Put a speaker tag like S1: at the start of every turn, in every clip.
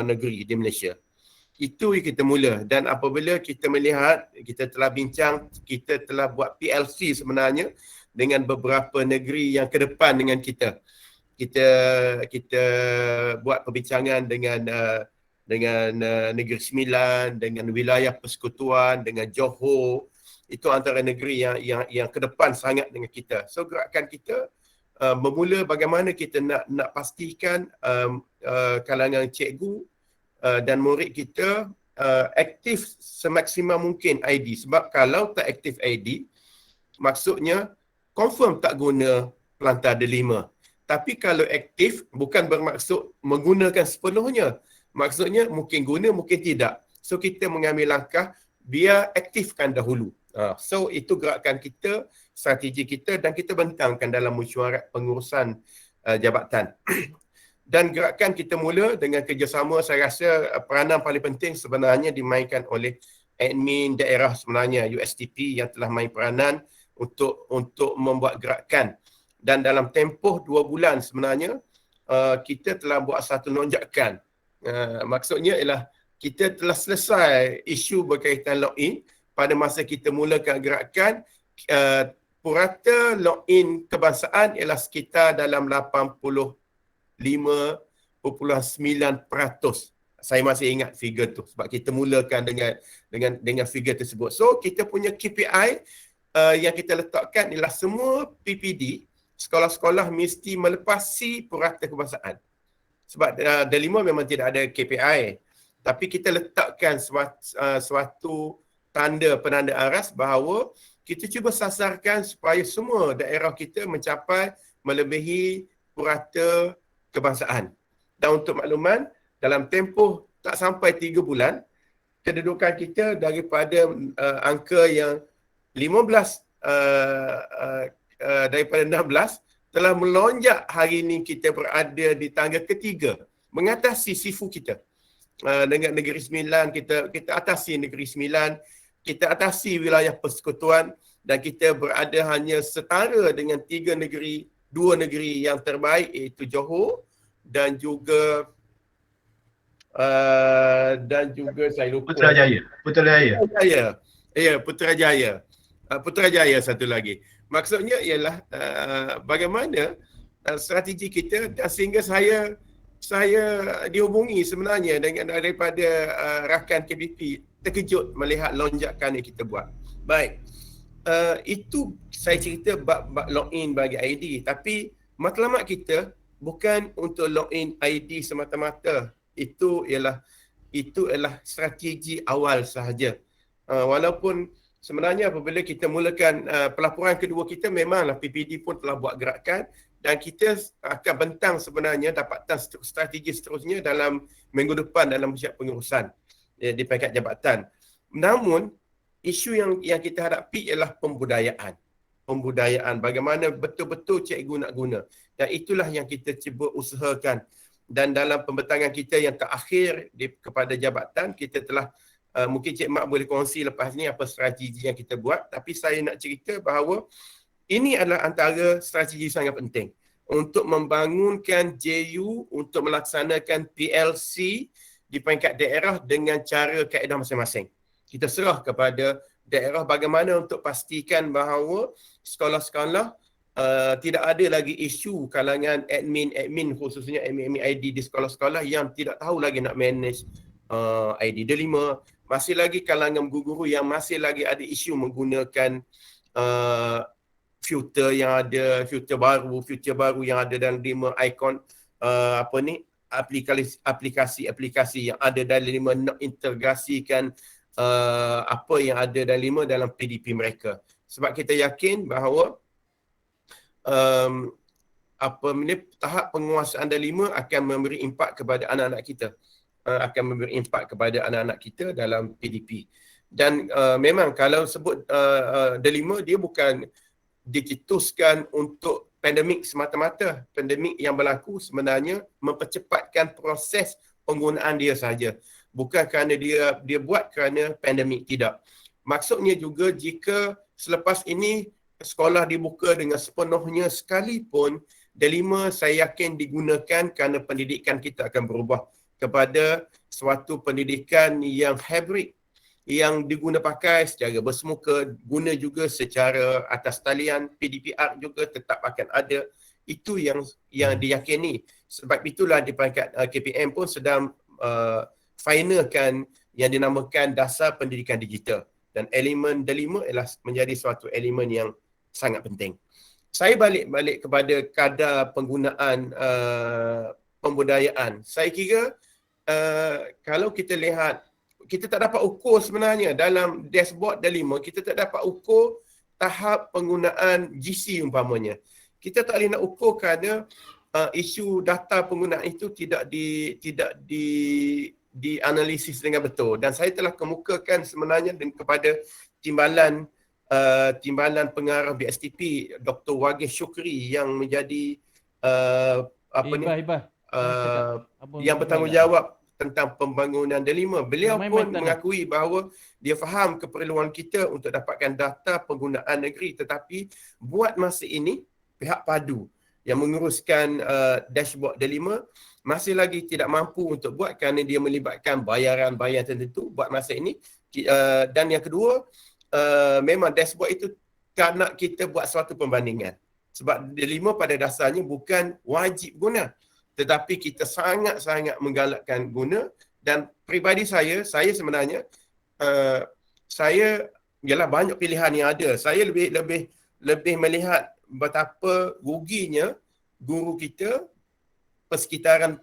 S1: negeri di Malaysia. Itu kita mula, dan apabila kita melihat, kita telah bincang, kita telah buat PLC sebenarnya dengan beberapa negeri yang ke depan dengan kita. Kita buat perbincangan dengan Negeri Sembilan, dengan wilayah persekutuan, dengan Johor. Itu antara negeri yang ke depan sangat dengan kita. So gerakan kita bermula bagaimana kita nak pastikan kalangan cikgu dan murid kita aktif semaksimal mungkin ID. Sebab kalau tak aktif ID, maksudnya confirm tak guna pelantar D5. Tapi kalau aktif, bukan bermaksud menggunakan sepenuhnya. Maksudnya mungkin guna, mungkin tidak. So kita mengambil langkah biar aktifkan dahulu. So itu gerakan kita, strategi kita, dan kita bentangkan dalam mesyuarat pengurusan jabatan. Dan gerakan kita mula dengan kerjasama. Saya rasa peranan paling penting sebenarnya dimainkan oleh admin daerah sebenarnya, USTP, yang telah main peranan untuk membuat gerakan. Dan dalam tempoh 2 bulan sebenarnya kita telah buat satu lonjakan. Maksudnya ialah kita telah selesai isu berkaitan login pada masa kita mulakan gerakan. Purata login kebangsaan ialah sekitar dalam 85.9%. Saya masih ingat figure tu sebab kita mulakan dengan figure tersebut. So kita punya KPI yang kita letakkan ialah semua PPD sekolah-sekolah mesti melepasi purata kebangsaan. Sebab D5 memang tidak ada KPI, tapi kita letakkan suatu penanda aras bahawa kita cuba sasarkan supaya semua daerah kita mencapai melebihi purata kebangsaan. Dan untuk makluman, dalam tempoh tak sampai 3 bulan, kedudukan kita daripada angka yang 15 daripada 16 telah melonjak. Hari ini kita berada di tangga ketiga, mengatasi sifu kita. Dengan Negeri Sembilan, kita atasi Negeri Sembilan, kita atasi wilayah persekutuan, dan kita berada hanya setara dengan 2 negeri yang terbaik, iaitu Johor dan juga saya lupa. Putrajaya. Ya, Putrajaya satu lagi. Maksudnya ialah bagaimana strategi kita, dan sehingga saya dihubungi sebenarnya daripada rakan KBP, terkejut melihat lonjakan yang kita buat. Baik. Itu saya cerita bab login bagi ID, tapi matlamat kita bukan untuk login ID semata-mata. Itu ialah strategi awal sahaja. Walaupun sebenarnya apabila kita mulakan pelaporan kedua kita, memanglah PPD pun telah buat gerakan, dan kita akan bentang sebenarnya dapatan strategi seterusnya dalam minggu depan dalam mesyuarat pengurusan di peringkat jabatan. Namun isu yang kita hadapi ialah pembudayaan, bagaimana betul-betul cikgu nak guna, dan itulah yang kita cuba usahakan. Dan dalam pembentangan kita yang terakhir kepada jabatan, kita telah mungkin Cik Mak boleh kongsi lepas ni apa strategi yang kita buat, tapi saya nak cerita bahawa ini adalah antara strategi sangat penting untuk membangunkan JU untuk melaksanakan PLC di peringkat daerah dengan cara kaedah masing-masing. Kita serah kepada daerah bagaimana untuk pastikan bahawa sekolah-sekolah tidak ada lagi isu kalangan admin khususnya admin ID di sekolah-sekolah yang tidak tahu lagi nak manage ID D5. Masih lagi kalangan guru-guru yang masih lagi ada isu menggunakan filter baru yang ada dalam D5, ikon aplikasi yang ada dalam D5, nak integrasikan apa yang ada dalam D5 dalam PDP mereka. Sebab kita yakin bahawa tahap penguasaan D5 akan memberi impak kepada anak-anak kita, dalam PDP. Dan memang kalau sebut D5, dia bukan dicetuskan untuk pandemik semata-mata. Pandemik yang berlaku sebenarnya mempercepatkan proses penggunaan dia sahaja. Bukan kerana dia buat kerana pandemik, tidak. Maksudnya juga jika selepas ini sekolah dibuka dengan sepenuhnya sekalipun, D5 saya yakin digunakan kerana pendidikan kita akan berubah. kepada suatu pendidikan yang hybrid, yang diguna pakai secara bersemuka, guna juga secara atas talian, PDPR juga tetap akan ada. Itu yang diyakini. Sebab itulah di peringkat KPM pun sedang finalkan yang dinamakan dasar pendidikan digital. Dan elemen delima ialah menjadi suatu elemen yang sangat penting. Saya balik kepada kadar penggunaan pembudayaan. Saya kira kalau kita lihat, kita tak dapat ukur sebenarnya dalam dashboard delima, kita tak dapat ukur tahap penggunaan GC umpamanya. Kita tak boleh nak ukur kerana isu data penggunaan itu tidak dianalisis dengan betul. Dan saya telah kemukakan sebenarnya kepada timbalan pengarah BSTP Dr. Wagih Syukri yang menjadi yang bertanggungjawab tentang pembangunan delima. Beliau pun mengakui bahawa dia faham keperluan kita untuk dapatkan data penggunaan negeri, tetapi buat masa ini pihak padu yang menguruskan dashboard delima masih lagi tidak mampu untuk buat kerana dia melibatkan bayaran-bayaran tertentu buat masa ini. Dan yang kedua, memang dashboard itu tak nak kita buat suatu perbandingan. Sebab delima pada dasarnya bukan wajib guna, tetapi kita sangat-sangat menggalakkan guna. Dan peribadi saya sebenarnya, saya ialah banyak pilihan yang ada. Saya lebih melihat betapa ruginya guru kita, persekitaran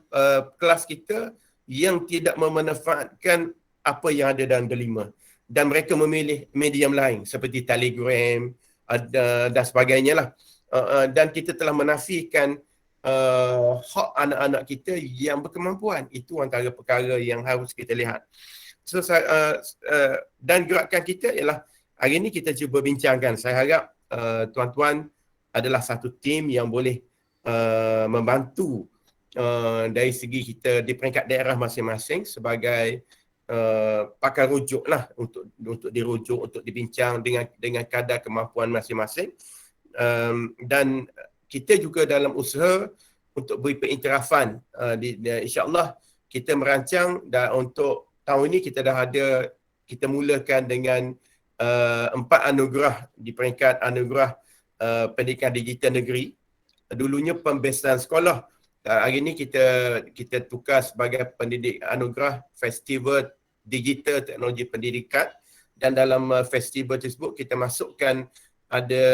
S1: kelas kita yang tidak memanfaatkan apa yang ada dalam delima. Dan mereka memilih medium lain seperti Telegram dan sebagainya lah. Dan kita telah menafikan hak anak-anak kita yang berkemampuan. Itu antara perkara yang harus kita lihat. So, dan gerakan kita ialah hari ini kita cuba bincangkan. Saya harap tuan-tuan adalah satu tim yang boleh membantu dari segi kita di peringkat daerah masing-masing sebagai pakar rujuk lah untuk dirujuk, untuk dibincang dengan kadar kemampuan masing-masing. Dan kita juga dalam usaha untuk beri pengiktirafan. InsyaAllah kita merancang dan untuk tahun ini kita mulakan dengan 4 anugerah di peringkat anugerah pendidikan digital negeri. Dulunya pembesaran sekolah. Hari ini kita tukar sebagai pendidik anugerah Festival Digital Teknologi Pendidikan. Dan dalam festival tersebut kita masukkan ada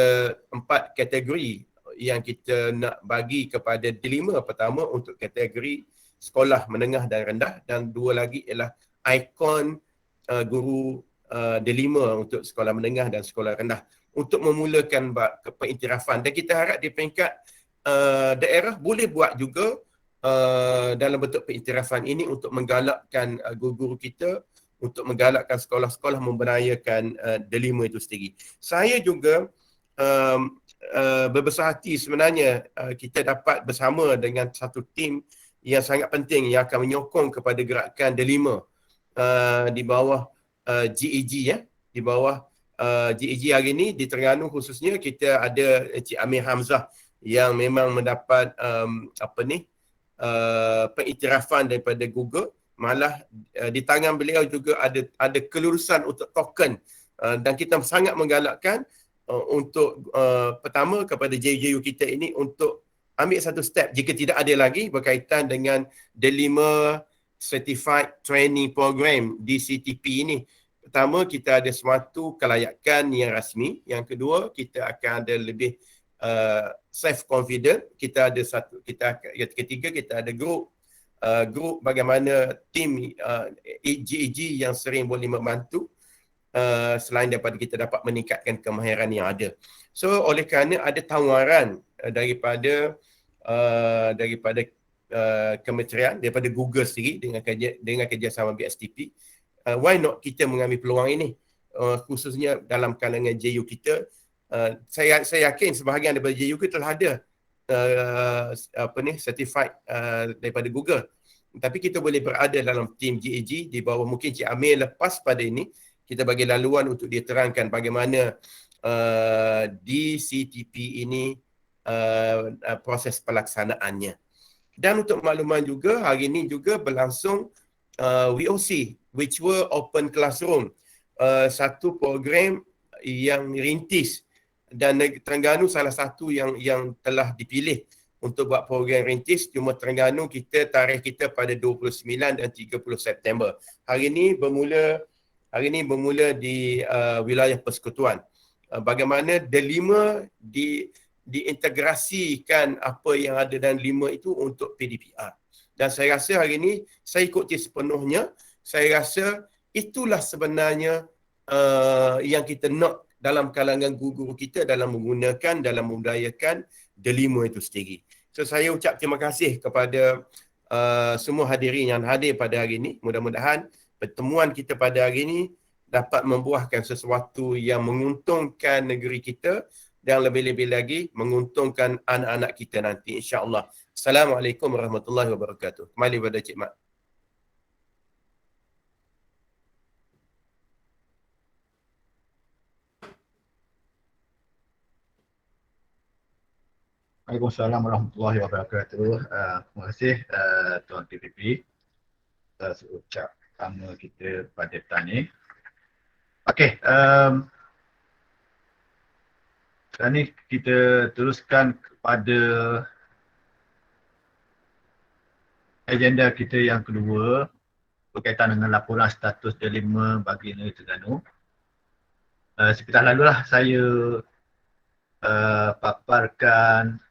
S1: 4 kategori yang kita nak bagi kepada delima. Pertama untuk kategori sekolah menengah dan rendah, dan 2 lagi ialah ikon guru delima untuk sekolah menengah dan sekolah rendah untuk memulakan pengiktirafan. Dan kita harap di peringkat daerah boleh buat juga dalam bentuk pengiktirafan ini untuk menggalakkan guru-guru kita, untuk menggalakkan sekolah-sekolah memberdayakan delima itu sendiri. Saya juga berbesar hati sebenarnya kita dapat bersama dengan satu tim yang sangat penting yang akan menyokong kepada gerakan delima di bawah GEG ya. Di bawah GEG hari ini di Terengganu khususnya kita ada Encik Amir Hamzah yang memang mendapat pengiktirafan daripada Google. Malah di tangan beliau juga ada kelulusan untuk token, dan kita sangat menggalakkan untuk pertama kepada JJU kita ini untuk ambil satu step jika tidak ada lagi berkaitan dengan delima Certified Training Program DCTP ini. Pertama, kita ada suatu kelayakan yang rasmi. Yang kedua, kita akan ada lebih self confident. Ketiga, kita ada grup bagaimana tim GEG yang sering boleh membantu selain daripada kita dapat meningkatkan kemahiran yang ada. So oleh kerana ada tawaran daripada kementerian, daripada Google sendiri dengan kerjasama BSTP, why not kita mengambil peluang ini, khususnya dalam kalangan JU kita. Saya yakin sebahagian daripada JU kita telah ada certified daripada Google. Tapi kita boleh berada dalam tim GEG di bawah mungkin Cik Amir lepas pada ini kita bagi laluan untuk dia terangkan bagaimana DCTP ini proses pelaksanaannya. Dan untuk makluman juga, hari ini juga berlangsung VOC, Virtual Open Classroom. Satu program yang rintis, dan Terengganu salah satu yang telah dipilih untuk buat program rintis. Cuma Terengganu tarikh kita pada 29 dan 30 September. Hari ini bermula di wilayah Persekutuan. Bagaimana delima diintegrasikan apa yang ada dalam 5 itu untuk PDPR. Dan saya rasa hari ini saya ikuti sepenuhnya. Saya rasa itulah sebenarnya yang kita nak dalam kalangan guru-guru kita dalam menggunakan, dalam membudayakan delima itu sendiri. So saya ucap terima kasih kepada semua hadirin yang hadir pada hari ini. Mudah-mudahan pertemuan kita pada hari ini dapat membuahkan sesuatu yang menguntungkan negeri kita dan lebih-lebih lagi menguntungkan anak-anak kita nanti, insya-Allah. Assalamualaikum warahmatullahi wabarakatuh. Kembali pada Cik Mat.
S2: Waalaikumsalam warahmatullahi wabarakatuh. Terima kasih Tuan PPP atas ucap pertama kita pada petang ni. Okey, sekarang ni kita teruskan kepada agenda kita yang kedua berkaitan dengan laporan status delima bagi negeri Terengganu. Seperti lalulah saya paparkan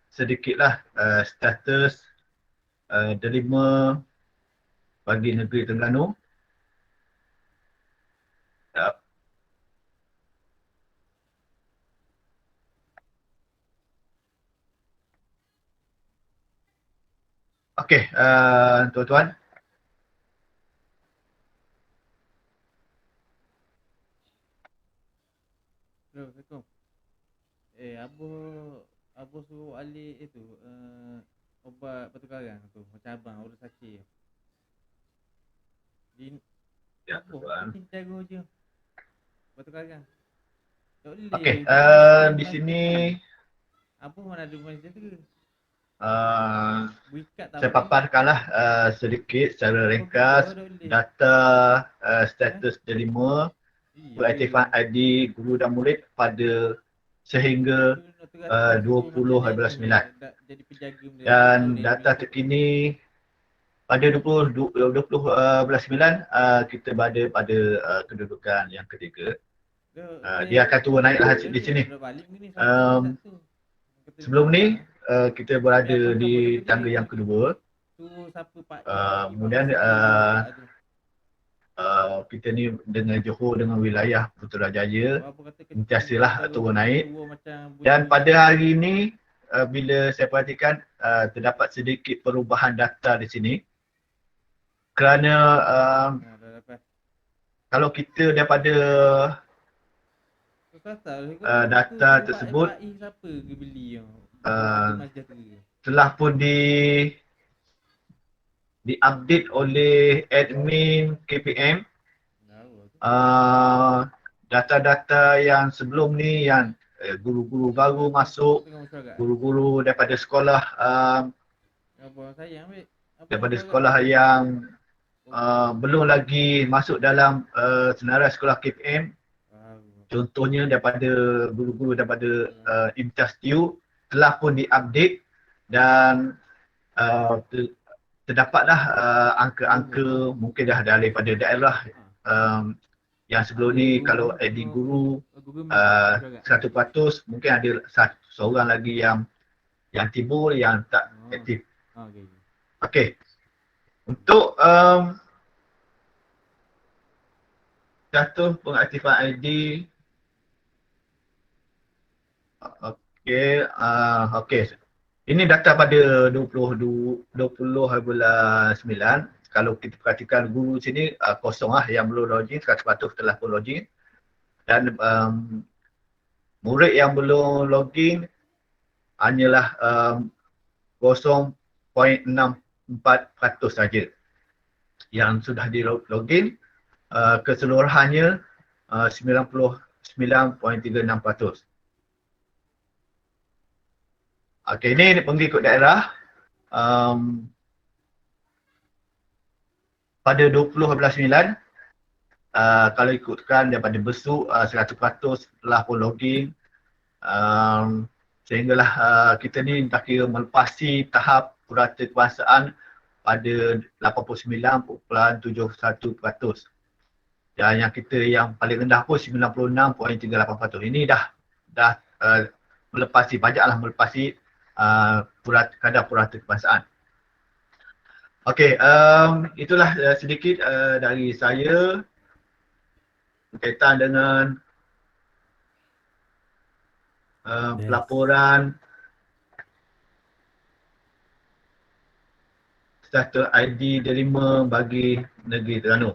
S2: sedikitlah status delima bagi negeri Terengganu. Okey, tuan-tuan.
S3: Assalamualaikum. Abu suruh alik itu obat pertukaran tu macam abang urus sakit.
S2: Ya, tuan.
S3: Kita jaga je. Pertukaran. Tak boleh.
S2: Okey, di sini
S3: Abu mana ada rumah sejahtera.
S2: Saya paparkanlah sedikit secara ringkas data status delima pengaktifan ID guru dan murid pada sehingga 20/9. Dan data terkini pada 20/9 kita berada pada kedudukan yang ketiga. Dia akan turun naiklah di sini. Sebelum ni kita berada di tangga yang kedua. Kemudian kita ni dengan Johor dengan wilayah Putrajaya sentiasalah turun naik. Dan pada hari ini bila saya perhatikan terdapat sedikit perubahan data di sini. Kerana kalau kita daripada data tersebut telah pun diupdate oleh admin KPM. Data-data yang sebelum ni yang guru-guru baru masuk, guru-guru daripada sekolah yang belum lagi masuk dalam senarai sekolah KPM. Contohnya daripada guru-guru daripada Imtiaz TU telah pun diupdate dan terdapatlah angka-angka mungkin dah daripada daerah yang sebelum ni kalau ID guru 100% mungkin ada seorang lagi yang timbul yang tak aktif. Okey. Untuk status pengaktifan ID. Okey. Ini data pada 20/9. Kalau kita perhatikan guru sini kosong lah yang belum login, 100% telah pun login. Dan murid yang belum login hanyalah 0.64% saja yang sudah di login. Keseluruhannya 99.36%. Okey, ini pengikut daerah. pada 20/9 kalau ikutkan daripada besuk 100% telah pun logging, sehinggalah kita ni dah kira melepasi tahap purata kebangsaan pada 89.71%. Dan yang kita yang paling rendah pun 96.38%. Ini dah melepasi, bajaklah melepasi kadar purata kebangsaan. Okey, itulah sedikit dari saya berkaitan dengan pelaporan status ID Delima bagi negeri Terengganu.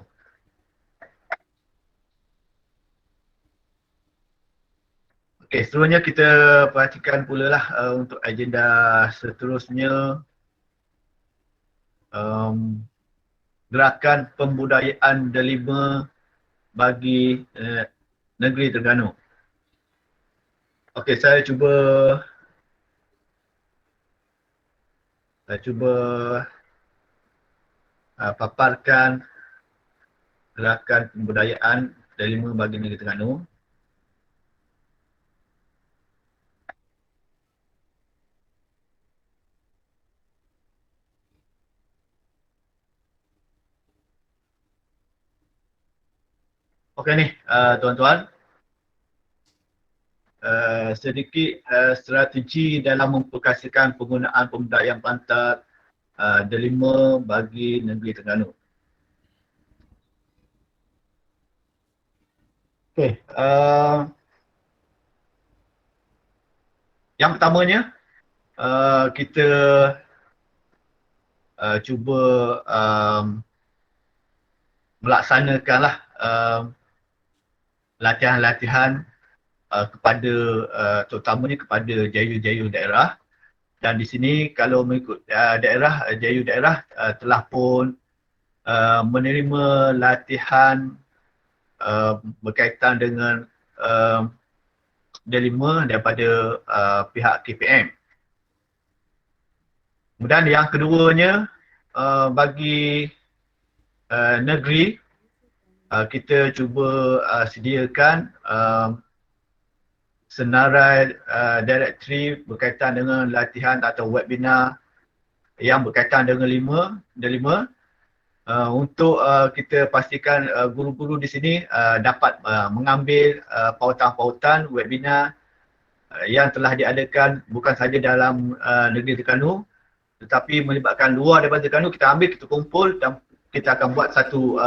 S2: Okey, seterusnya kita perhatikan pula lah untuk agenda seterusnya, gerakan pembudayaan Delima bagi negeri Terengganu. Okey, saya cuba paparkan gerakan pembudayaan Delima bagi negeri Terengganu. Okey ni tuan-tuan, sedikit strategi dalam memperkasihkan penggunaan pembudayaan pantat Delima bagi negeri Terengganu. Okey, yang pertamanya kita cuba melaksanakanlah latihan-latihan kepada terutamanya kepada jayu-jayu daerah. Dan di sini kalau mengikut daerah, jayu daerah telah pun menerima latihan berkaitan dengan Delima daripada pihak KPM. Kemudian yang keduanya, bagi negeri, kita cuba sediakan senarai direktri berkaitan dengan latihan atau webinar yang berkaitan dengan Delima, untuk kita pastikan guru-guru di sini dapat mengambil pautan-pautan webinar yang telah diadakan bukan sahaja dalam negeri Terengganu tetapi melibatkan luar daripada Terengganu. Kita ambil, kita kumpul dan kita akan buat satu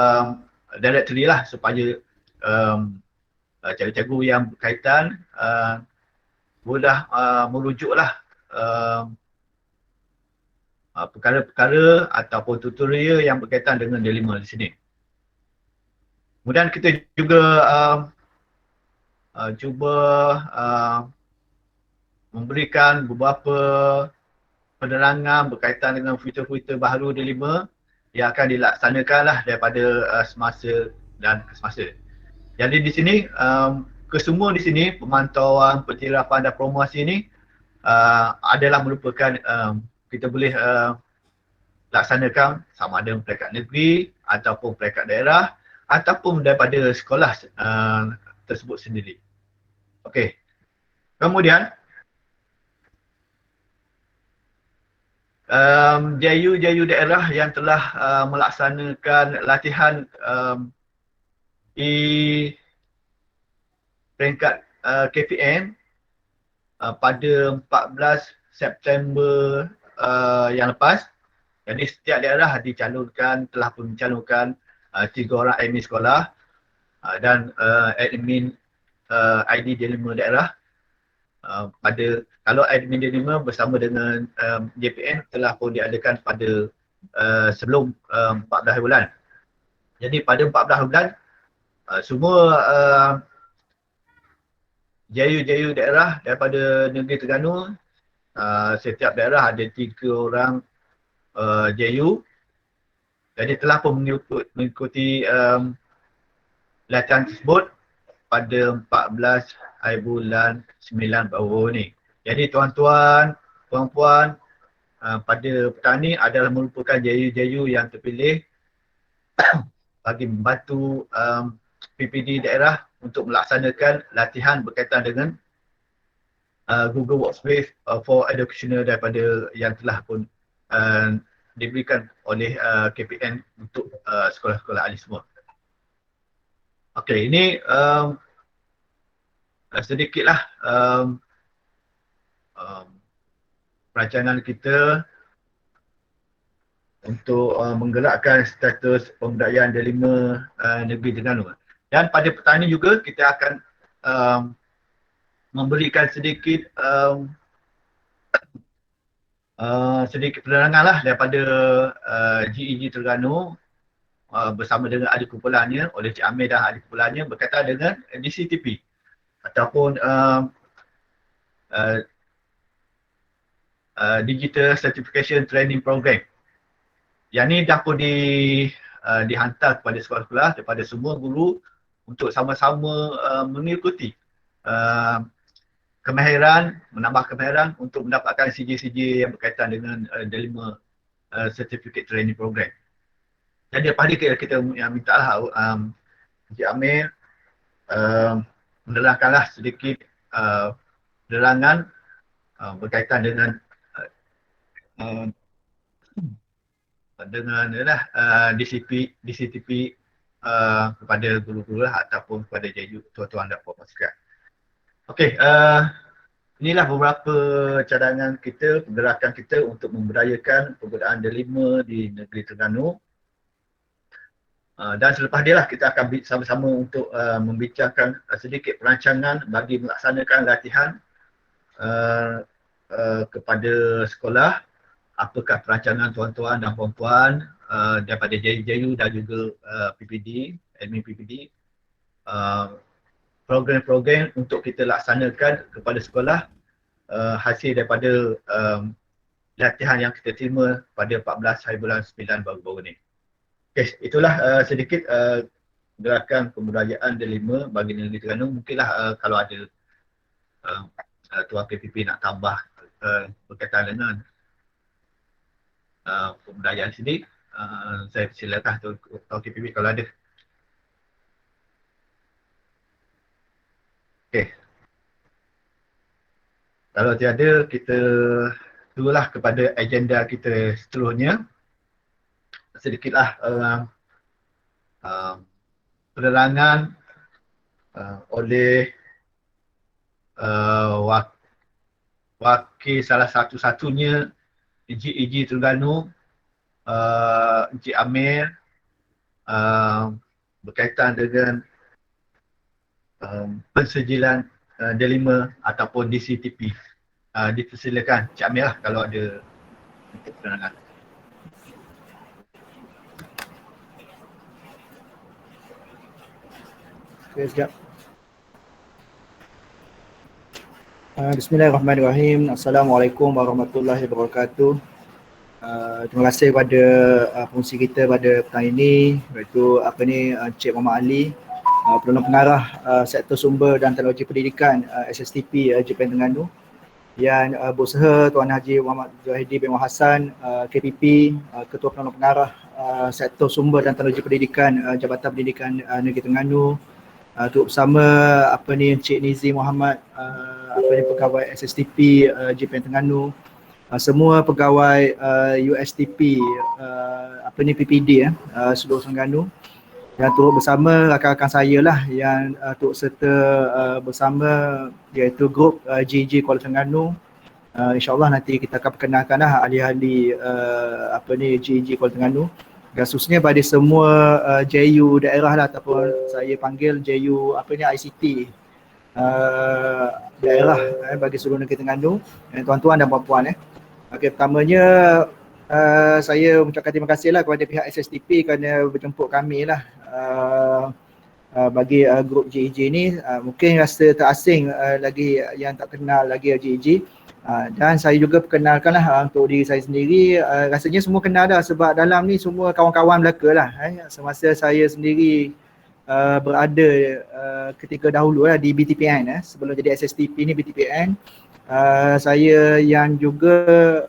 S2: directory lah supaya cikgu-cikgu yang berkaitan mudah merujuklah perkara-perkara ataupun tutorial yang berkaitan dengan Delima di sini. Kemudian kita juga cuba memberikan beberapa penerangan berkaitan dengan fitur-fitur baharu Delima yang akan dilaksanakanlah daripada semasa dan ke semasa. Jadi di sini kesemua di sini pemantauan, penjirapan dan promosi ini adalah merupakan kita boleh laksanakan sama ada peringkat negeri ataupun peringkat daerah ataupun daripada sekolah tersebut sendiri. Okey. Kemudian jayu-jayu daerah yang telah melaksanakan latihan di peringkat KPM pada 14 September yang lepas. Jadi setiap daerah telah pun mencalonkan 3 orang admin sekolah dan admin ID Delima daerah. Kalau admin Delima bersama dengan JPN telah pun diadakan pada sebelum 14 bulan. Jadi pada 14 bulan semua jayu-jayu daerah daripada negeri Terengganu, setiap daerah ada 3 orang jayu. Jadi telah pun mengikuti latihan tersebut pada 14 hari bulan 9 baru ni. Jadi tuan-tuan, puan-puan, pada petang ni adalah merupakan JU-JU yang terpilih bagi membantu PPD daerah untuk melaksanakan latihan berkaitan dengan Google Workspace for Educational daripada yang telah pun diberikan oleh KPN untuk sekolah-sekolah ahli semua. Okey, ini sedikitlah perancangan kita untuk menggerakkan status pemberdayaan D5 negeri Terengganu. Dan pada petang ini juga kita akan memberikan sedikit sedikit penerangan lah daripada GEG Terengganu bersama dengan ahli kumpulannya oleh Cik Amir dan ahli kumpulannya berkaitan dengan DCTP ataupun Digital Certification Training Program. Yang ni dah pun dihantar kepada sekolah-sekolah daripada semua guru untuk sama-sama mengikuti kemahiran, menambah kemahiran untuk mendapatkan CJ-CJ yang berkaitan dengan D5 Certificate Training Program. Jadi daripada kita minta lah Encik Amir menerangkanlah sedikit penerangan berkaitan dengan DCTP kepada guru-guru lah ataupun kepada JU tuan-tuan dan puan-puan sekalian. Okey, inilah beberapa cadangan kita, pergerakan kita untuk memberdayakan penggunaan D5 di negeri Terengganu. Dan selepas dia lah kita akan sama-sama untuk membincangkan sedikit perancangan bagi melaksanakan latihan kepada sekolah. Apakah perancangan tuan-tuan dan puan-puan daripada JU dan juga PPD, admin PPD, program-program untuk kita laksanakan kepada sekolah hasil daripada latihan yang kita terima pada 14 hari bulan 9 baru-baru ni. Okay, itulah sedikit gerakan pemberdayaan D5 bagi negeri Terengganu. Mungkinlah kalau ada Tuan KPP nak tambah berkaitan dengan pemberdayaan sini, saya silakan Tuan KPP kalau ada. Okay. Kalau tiada, kita tunggulah kepada agenda kita seterusnya. Sedikitlah penerangan oleh wakil salah satu-satunya GEG Terengganu, Encik Amir, berkaitan dengan pensejilan D5 ataupun DCTP. Dipersilakan Encik Amir lah kalau ada penerangan.
S4: Okay, sekejap. Bismillahirrahmanirrahim. Assalamualaikum warahmatullahi wabarakatuh. Terima kasih kepada pengurusi kita pada petang ini, iaitu Encik Muhammad Ali, Perdana Pengarah Sektor Sumber dan Teknologi Pendidikan SSTP JPN Terengganu, yang berusaha Tuan Haji Muhammad Zahidi bin Hassan, KPP, Ketua Perdana Pengarah Sektor Sumber dan Teknologi Pendidikan Jabatan Pendidikan Negeri Terengganu, turut bersama Encik Nizi Muhammad, pegawai SSTP JPN Terengganu, semua pegawai USTP PPD seluruh Terengganu, yang turut bersama rakan-rakan saya lah yang turut serta bersama, iaitu grup GEG Kuala Terengganu. InsyaAllah nanti kita akan perkenalkan lah ahli-ahli GEG Kuala Terengganu, khususnya pada semua JU daerah lah, ataupun saya panggil JU ICT daerah bagi seluruh negeri Terengganu, tuan-tuan dan puan-puan. Okey, pertamanya saya mengucapkan terima kasih lah kepada pihak SSTP kerana berjemput kami lah bagi grup GEG ni. Mungkin rasa terasing lagi yang tak kenal lagi GEG. Dan saya juga perkenalkanlah untuk diri saya sendiri. Rasanya semua kenal dah sebab dalam ni semua kawan-kawan belaka lah. Semasa saya sendiri berada ketika dahulu di BTPN sebelum jadi SSTP ni BTPN. Saya yang juga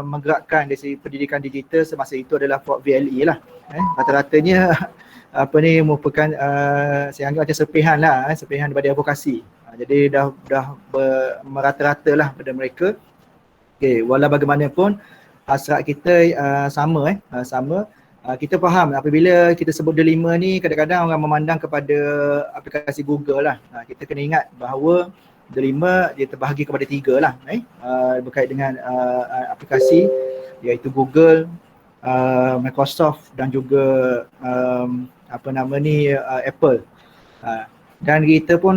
S4: menggerakkan dari segi pendidikan digital semasa itu adalah Fort VLE lah. Rata-ratanya merupakan saya anggap macam serpihan lah, serpihan daripada advokasi. Jadi dah merata-rata lah pada mereka. Okay, walau bagaimanapun hasrat kita sama. Kita faham apabila kita sebut delima ni, kadang-kadang orang memandang kepada aplikasi Google lah. Kita kena ingat bahawa delima dia terbahagi kepada 3 lah, berkait dengan aplikasi iaitu Google, Microsoft dan juga Apple. Dan kita pun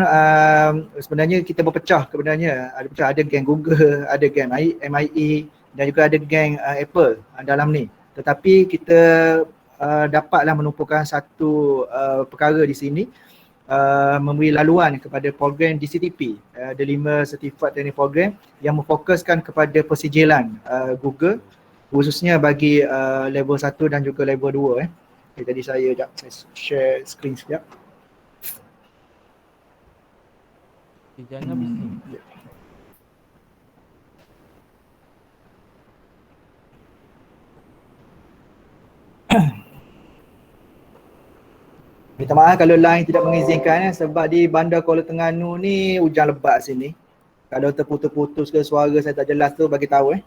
S4: sebenarnya kita berpecah sebenarnya. Ada geng Google, ada geng MIA dan juga ada geng Apple dalam ni. Tetapi kita dapatlah menumpukan satu perkara di sini, memberi laluan kepada program DCTP, Delima Certified Training Program yang memfokuskan kepada persijilan Google khususnya bagi level 1 dan juga level 2. Okay, tadi saya share screen sekejap.
S3: Jangan bising.
S4: Minta maaf kalau line tidak mengizinkan sebab di Bandar Kuala Terengganu ni hujan lebat sini. Kalau terputus-putus ke suara saya tak jelas tu bagi tahu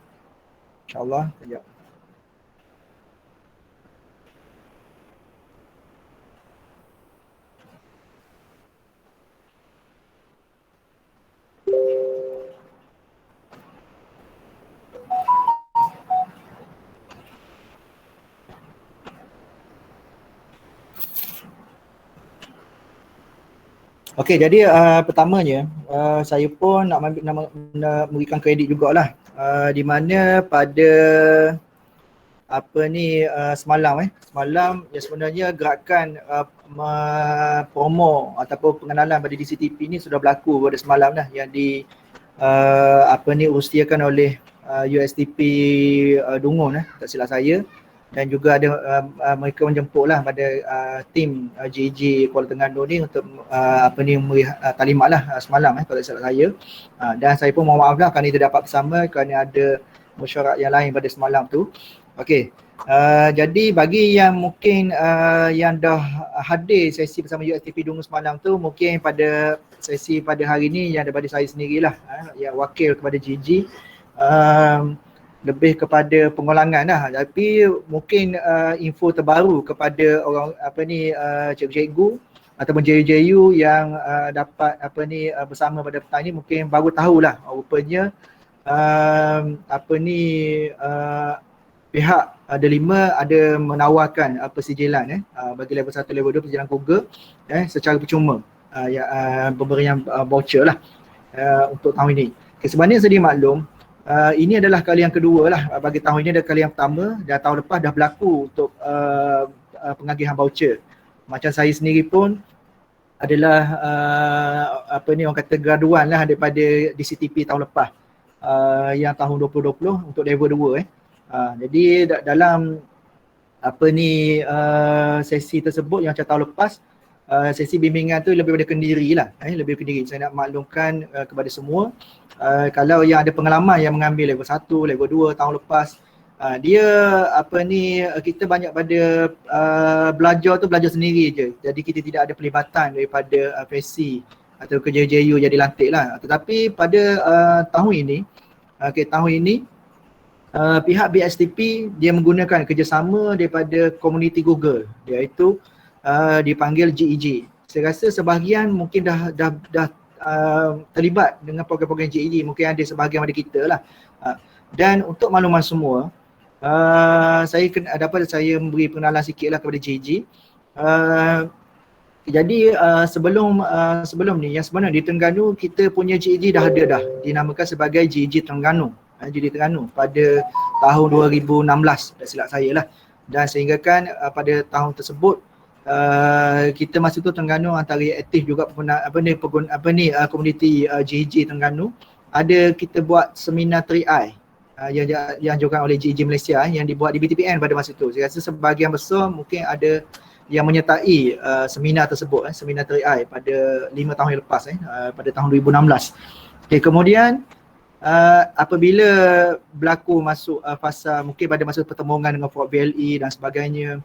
S4: InsyaAllah. Sekejap. Okey, jadi pertamanya saya pun nak memberikan kredit jugalah, di mana pada semalam yang sebenarnya gerakan promo ataupun pengenalan pada DCTP ni sudah berlaku pada semalam dah, yang usiakan oleh USTP Dungun tak silap saya, dan juga ada mereka menjemputlah pada tim GEG Kuala Terengganu ni untuk memberi talimat lah semalam kalau tak silap saya. Dan saya pun mohon maaf lah kerana tidak dapat bersama kerana ada mesyuarat yang lain pada semalam tu. Okey. Jadi bagi yang mungkin yang dah hadir sesi bersama USTP Dungun semalam tu, mungkin pada sesi pada hari ni yang daripada saya sendirilah yang wakil kepada GEG, lebih kepada pengulangan lah, tapi mungkin info terbaru kepada orang cikgu-cikgu ataupun JU yang dapat bersama pada petang ni, mungkin baru tahulah rupanya pihak Delima ada menawarkan persijilan bagi level 1 level 2 persijilan Google secara percuma, pemberian voucher lah untuk tahun ini. Sebenarnya sedia maklum, ini adalah kali yang kedua lah, bagi tahun ini adalah kali yang pertama, dan tahun lepas dah berlaku untuk pengagihan voucher. Macam saya sendiri pun adalah orang kata graduan lah daripada DCTP tahun lepas, yang tahun 2020 untuk level 2 jadi dalam sesi tersebut yang macam tahun lepas, sesi bimbingan tu lebih pada kendiri lah, lebih kendiri. Saya nak maklumkan kepada semua, kalau yang ada pengalaman yang mengambil level 1, level 2 tahun lepas, dia kita banyak pada belajar sendiri je. Jadi kita tidak ada pelibatan daripada FSC atau kerja JU yang dilantik lah. Tetapi pada tahun ini, pihak BSTP dia menggunakan kerjasama daripada komuniti Google, iaitu dipanggil GEG. Saya rasa sebahagian mungkin dah terlibat dengan program-program GEG, mungkin ada sebahagian pada kita lah. Dan untuk makluman semua, saya memberi pengenalan sikit lah kepada GEG. Jadi sebelum ni, yang sebenarnya di Terengganu kita punya GEG dah ada dinamakan sebagai GEG Terengganu. GEG Terengganu pada tahun 2016 tak silap saya lah. Dan sehinggakan pada tahun tersebut kita masa tu Terengganu antara aktif juga komuniti GEG Terengganu. Kita buat seminar 3i yang diorang oleh GEG Malaysia yang dibuat di BTPN pada masa tu. Saya rasa sebahagian besar mungkin ada yang menyertai seminar tersebut, seminar 3i pada 5 tahun yang lepas, pada tahun 2016. Okay, kemudian apabila berlaku masuk fasa mungkin pada masa pertemuan dengan Fort VLE dan sebagainya,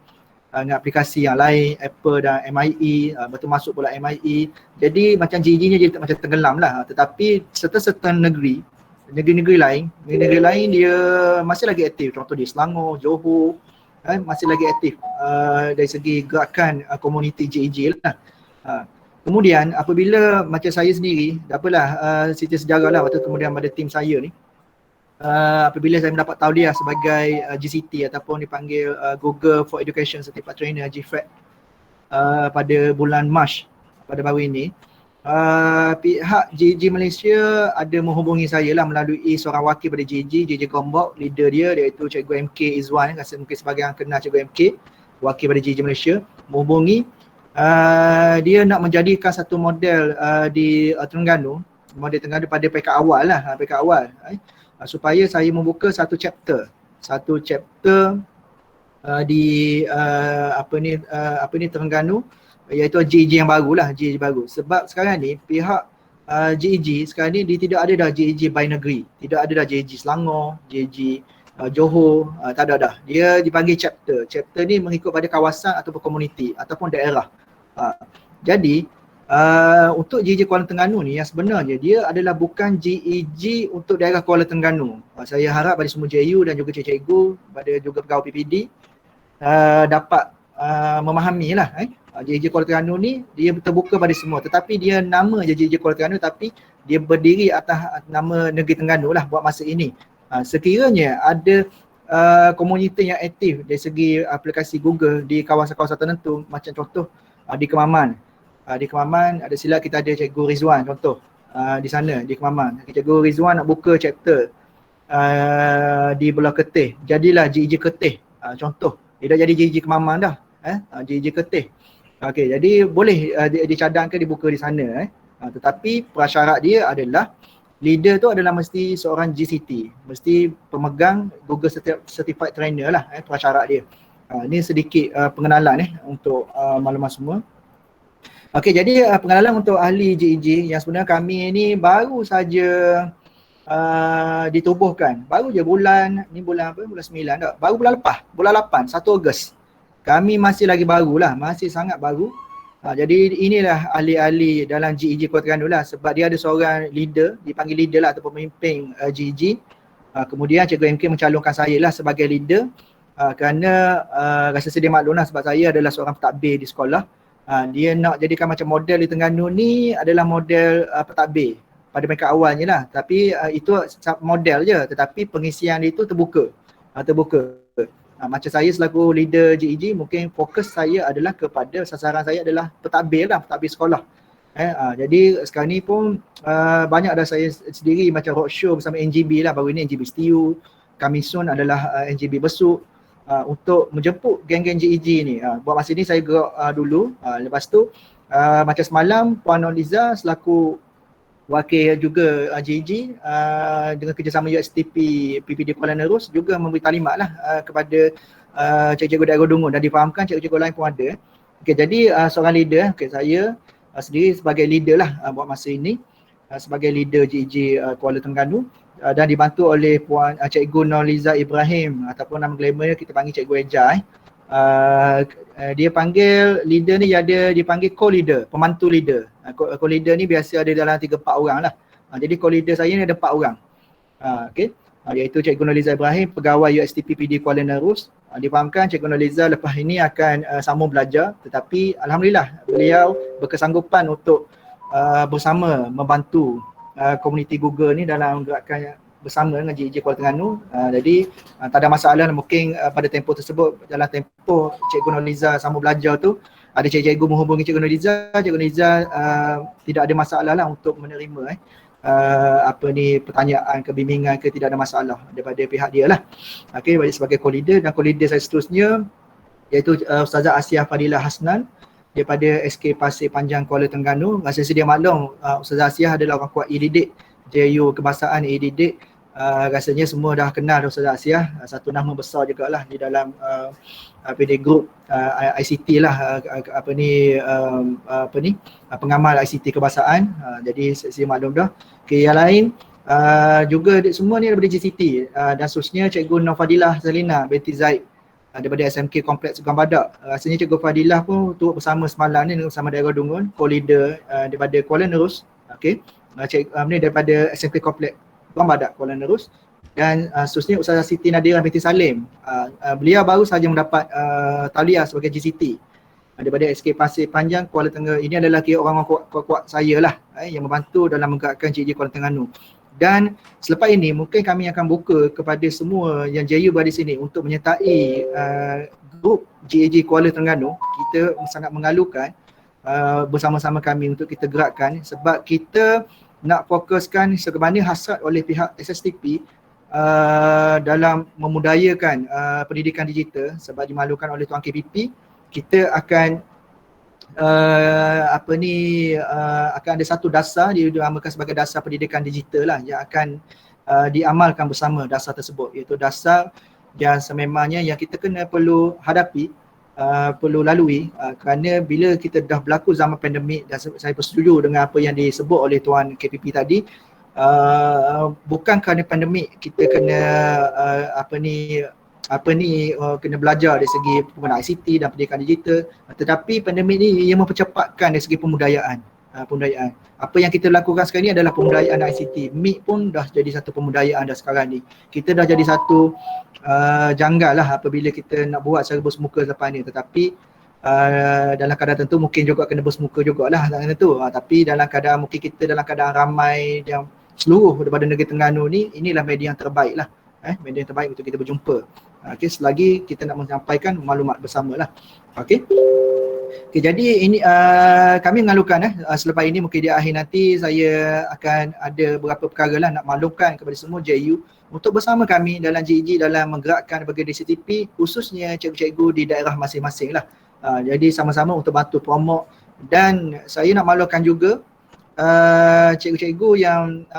S4: dengan aplikasi yang lain, Apple dan MIE, betul masuk pula MIE. Jadi macam GG-nya jadi macam tenggelam lah. Tetapi serta-serta negeri-negeri lain dia masih lagi aktif. Contoh di Selangor, Johor, masih lagi aktif dari segi gerakan komuniti GEG lah. Kemudian apabila macam saya sendiri, tak apalah cerita sejarah lah waktu kemudian pada tim saya ni, apabila saya mendapat tauliah sebagai GCT ataupun dipanggil Google for Education Certified Trainer GFAT pada bulan Mac pada baru ini, pihak GEG Malaysia ada menghubungi saya lah melalui seorang wakil pada GEG, JJ Gombok, leader dia iaitu Cikgu MK Izwan, rasa mungkin sebagai yang kenal Cikgu MK, wakil pada GEG Malaysia, menghubungi. Dia nak menjadikan satu model di Terengganu, model Terengganu pada peringkat awal lah, peringkat awal, supaya saya membuka satu chapter di apa ni Terengganu, iaitu GEG yang baru lah, GEG baru. Sebab sekarang ni pihak GEG sekarang ni dia tidak ada dah GEG by negeri, tidak ada dah GEG Selangor, GEG Johor, tak ada dah. Dia dipanggil chapter. Chapter ni mengikut pada kawasan ataupun komuniti ataupun daerah. Jadi untuk GEG Kuala Terengganu ni yang sebenarnya dia adalah bukan GEG untuk daerah Kuala Terengganu. Saya harap pada semua JU dan juga cikgu, pada juga pegawai PPD dapat memahami lah. GEG Kuala Terengganu ni dia terbuka pada semua, tetapi dia nama je GEG Kuala Terengganu tapi dia berdiri atas nama Negeri Terengganu lah buat masa ini. Sekiranya ada komuniti yang aktif dari segi aplikasi Google di kawasan-kawasan tertentu, macam contoh di Kemaman. Di Kemaman ada silap kita ada Cikgu Rizwan contoh di sana di Kemaman. Cikgu Rizwan nak buka chapter di Belah Ketih, jadilah GEG Ketih contoh. Dia dah jadi GEG Kemaman dah, GEG Ketih. Okey, jadi boleh dicadangkan dibuka di sana. Tetapi prasyarat dia adalah leader tu adalah mesti seorang GCT, mesti pemegang Google Certified Trainer lah, prasyarat dia. Ini sedikit pengenalan untuk maklumat semua. Okey, jadi pengenalan untuk ahli GEG yang sebenarnya kami ni baru saja ditubuhkan. Baru je bulan apa? Bulan 9 tak? Baru bulan lepas, bulan 8, 1 Ogos. Kami masih lagi barulah, masih sangat baru. Jadi inilah ahli-ahli dalam GEG Kuala Terengganu lah, sebab dia ada seorang leader, dipanggil leader lah ataupun pemimpin GEG. Kemudian Cikgu MK mencalonkan saya lah sebagai leader kerana rasa sedia maklum lah sebab saya adalah seorang pentadbir di sekolah. Dia nak jadikan macam model di Terengganu ni adalah model pentadbir pada peringkat awalnya lah, tapi itu model je, tetapi pengisian dia itu terbuka. Macam saya selaku leader GEG, mungkin fokus saya adalah kepada sasaran saya adalah pentadbir lah, pentadbir sekolah. Jadi sekarang ni pun banyak dah saya sendiri macam roadshow bersama NGB lah, baru ini NGB Setiu, Kamisun adalah NGB Besuk untuk menjemput geng-geng GEG ni. Buat masa ni saya gerak dulu, lepas tu macam semalam Puan Noliza selaku wakil juga GEG dengan kerjasama USTP PPD Kuala Nerus juga memberi talimat lah kepada cikgu-cikgu daerah Dungun dan difahamkan cikgu-cikgu lain pun ada. Okey, jadi seorang leader, saya sendiri sebagai leader lah buat masa ini, sebagai leader GEG Kuala Terengganu dan dibantu oleh Puan Cikgu Noliza Ibrahim ataupun nama glamournya kita panggil Cikgu Eja. Dia panggil leader ni dipanggil co-leader, pembantu leader. Co-leader ni biasa ada dalam 3-4 orang lah. Jadi co-leader saya ni ada 4 orang. Okey. Iaitu Cikgu Noliza Ibrahim, pegawai USTP PD Kuala Nerus. Difahamkan Cikgu Noliza lepas ini akan sambung belajar, tetapi alhamdulillah beliau berkesanggupan untuk bersama membantu komuniti Google ni dalam gerakan bersama dengan GEG Kuala Terengganu. Jadi tak ada masalah, mungkin pada tempoh tersebut, dalam tempoh Cikgu Noliza sambung belajar tu, ada cikgu menghubungi Cikgu Noliza tidak ada masalah lah untuk menerima pertanyaan, kebimbingan ke, tidak ada masalah daripada pihak dia lah. Okey, sebagai co-leader, dan co-leader saya seterusnya iaitu Ustazah Asiah Fadilah Hasnan daripada SK Pasir Panjang Kuala Terengganu. Rasa sedia maklum Ustazah Asiah adalah orang kuat e-didik, JU Kebahasaan e-didik rasanya semua dah kenal Ustazah Asiah, satu nama besar jugalah di dalam grup ICT lah, pengamal ICT kebangsaan. Jadi saya maklum dah. Okay, yang lain juga semua ni daripada GCT, dan seterusnya Cikgu Nafadilah Zalina binti Zaid daripada SMK Kompleks Sugam Badak. Rasanya Cikgu Fadilah pun turut bersama semalam ni bersama Daerah Dungun, co-leader daripada Kuala Nerus. Okey. Ni daripada SMK Kompleks Sugam Badak Kuala Nerus, dan seterusnya Ustazah Siti Nadira binti Salim. Beliau baru sahaja mendapat tauliah sebagai GCT daripada SK Pasir Panjang Kuala Terengganu. Ini adalah orang kuat-kuat saya lah yang membantu dalam menggerakkan GJ Kuala Terengganu. Dan selepas ini mungkin kami akan buka kepada semua yang JU berada di sini untuk menyertai grup GAG Kuala Terengganu. Kita sangat mengalukan bersama-sama kami untuk kita gerakkan, sebab kita nak fokuskan sebagaimana hasrat oleh pihak SSTP dalam memudayakan pendidikan digital, sebab dimalukan oleh Tuan KPP. Kita akan akan ada satu dasar dinamakan sebagai dasar pendidikan digital lah, yang akan diamalkan bersama dasar tersebut, iaitu dasar yang sememangnya yang kita kena perlu hadapi, perlu lalui, kerana bila kita dah berlaku zaman pandemik, dan saya bersetuju dengan apa yang disebut oleh Tuan KPP tadi, bukan kerana pandemik kita kena kena belajar dari segi penggunaan ICT dan pendidikan digital, tetapi pandemik ni yang mempercepatkan dari segi pemudayaan. Apa yang kita lakukan sekarang ni adalah pemudayaan ICT. Meet pun dah jadi satu pemudayaan dah sekarang ni. Kita dah jadi satu janggal lah apabila kita nak buat secara bersemuka selepas ni, tetapi dalam keadaan tentu mungkin juga kena bersemuka jugalah tentu. Tapi dalam keadaan mungkin kita dalam keadaan ramai yang seluruh daripada negeri Terengganu ni, inilah media yang terbaik lah. Media yang terbaik untuk kita berjumpa. Okey, selagi kita nak menyampaikan maklumat bersama lah. Okey. Okay, jadi ini kami mengalukan selepas ini mungkin di akhir nanti saya akan ada beberapa perkara lah nak maklumkan kepada semua JU untuk bersama kami dalam GEG dalam menggerakkan berbagai DCTP, khususnya cikgu-cikgu di daerah masing-masing lah. Jadi sama-sama untuk bantu promote, dan saya nak maklumkan juga cikgu-cikgu yang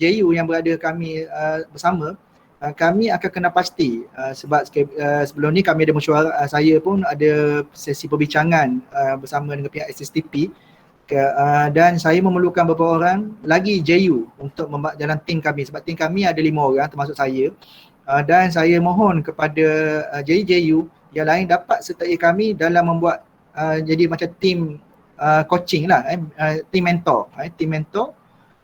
S4: JU yang berada kami bersama, kami akan kena pasti sebab sebelum ni kami ada mesyuarat, saya pun ada sesi perbincangan bersama dengan pihak SSTP, dan saya memerlukan beberapa orang lagi JU untuk dalam tim kami, sebab tim kami ada 5 orang termasuk saya, dan saya mohon kepada JU yang lain dapat sertai kami dalam membuat jadi macam tim coaching lah, tim mentor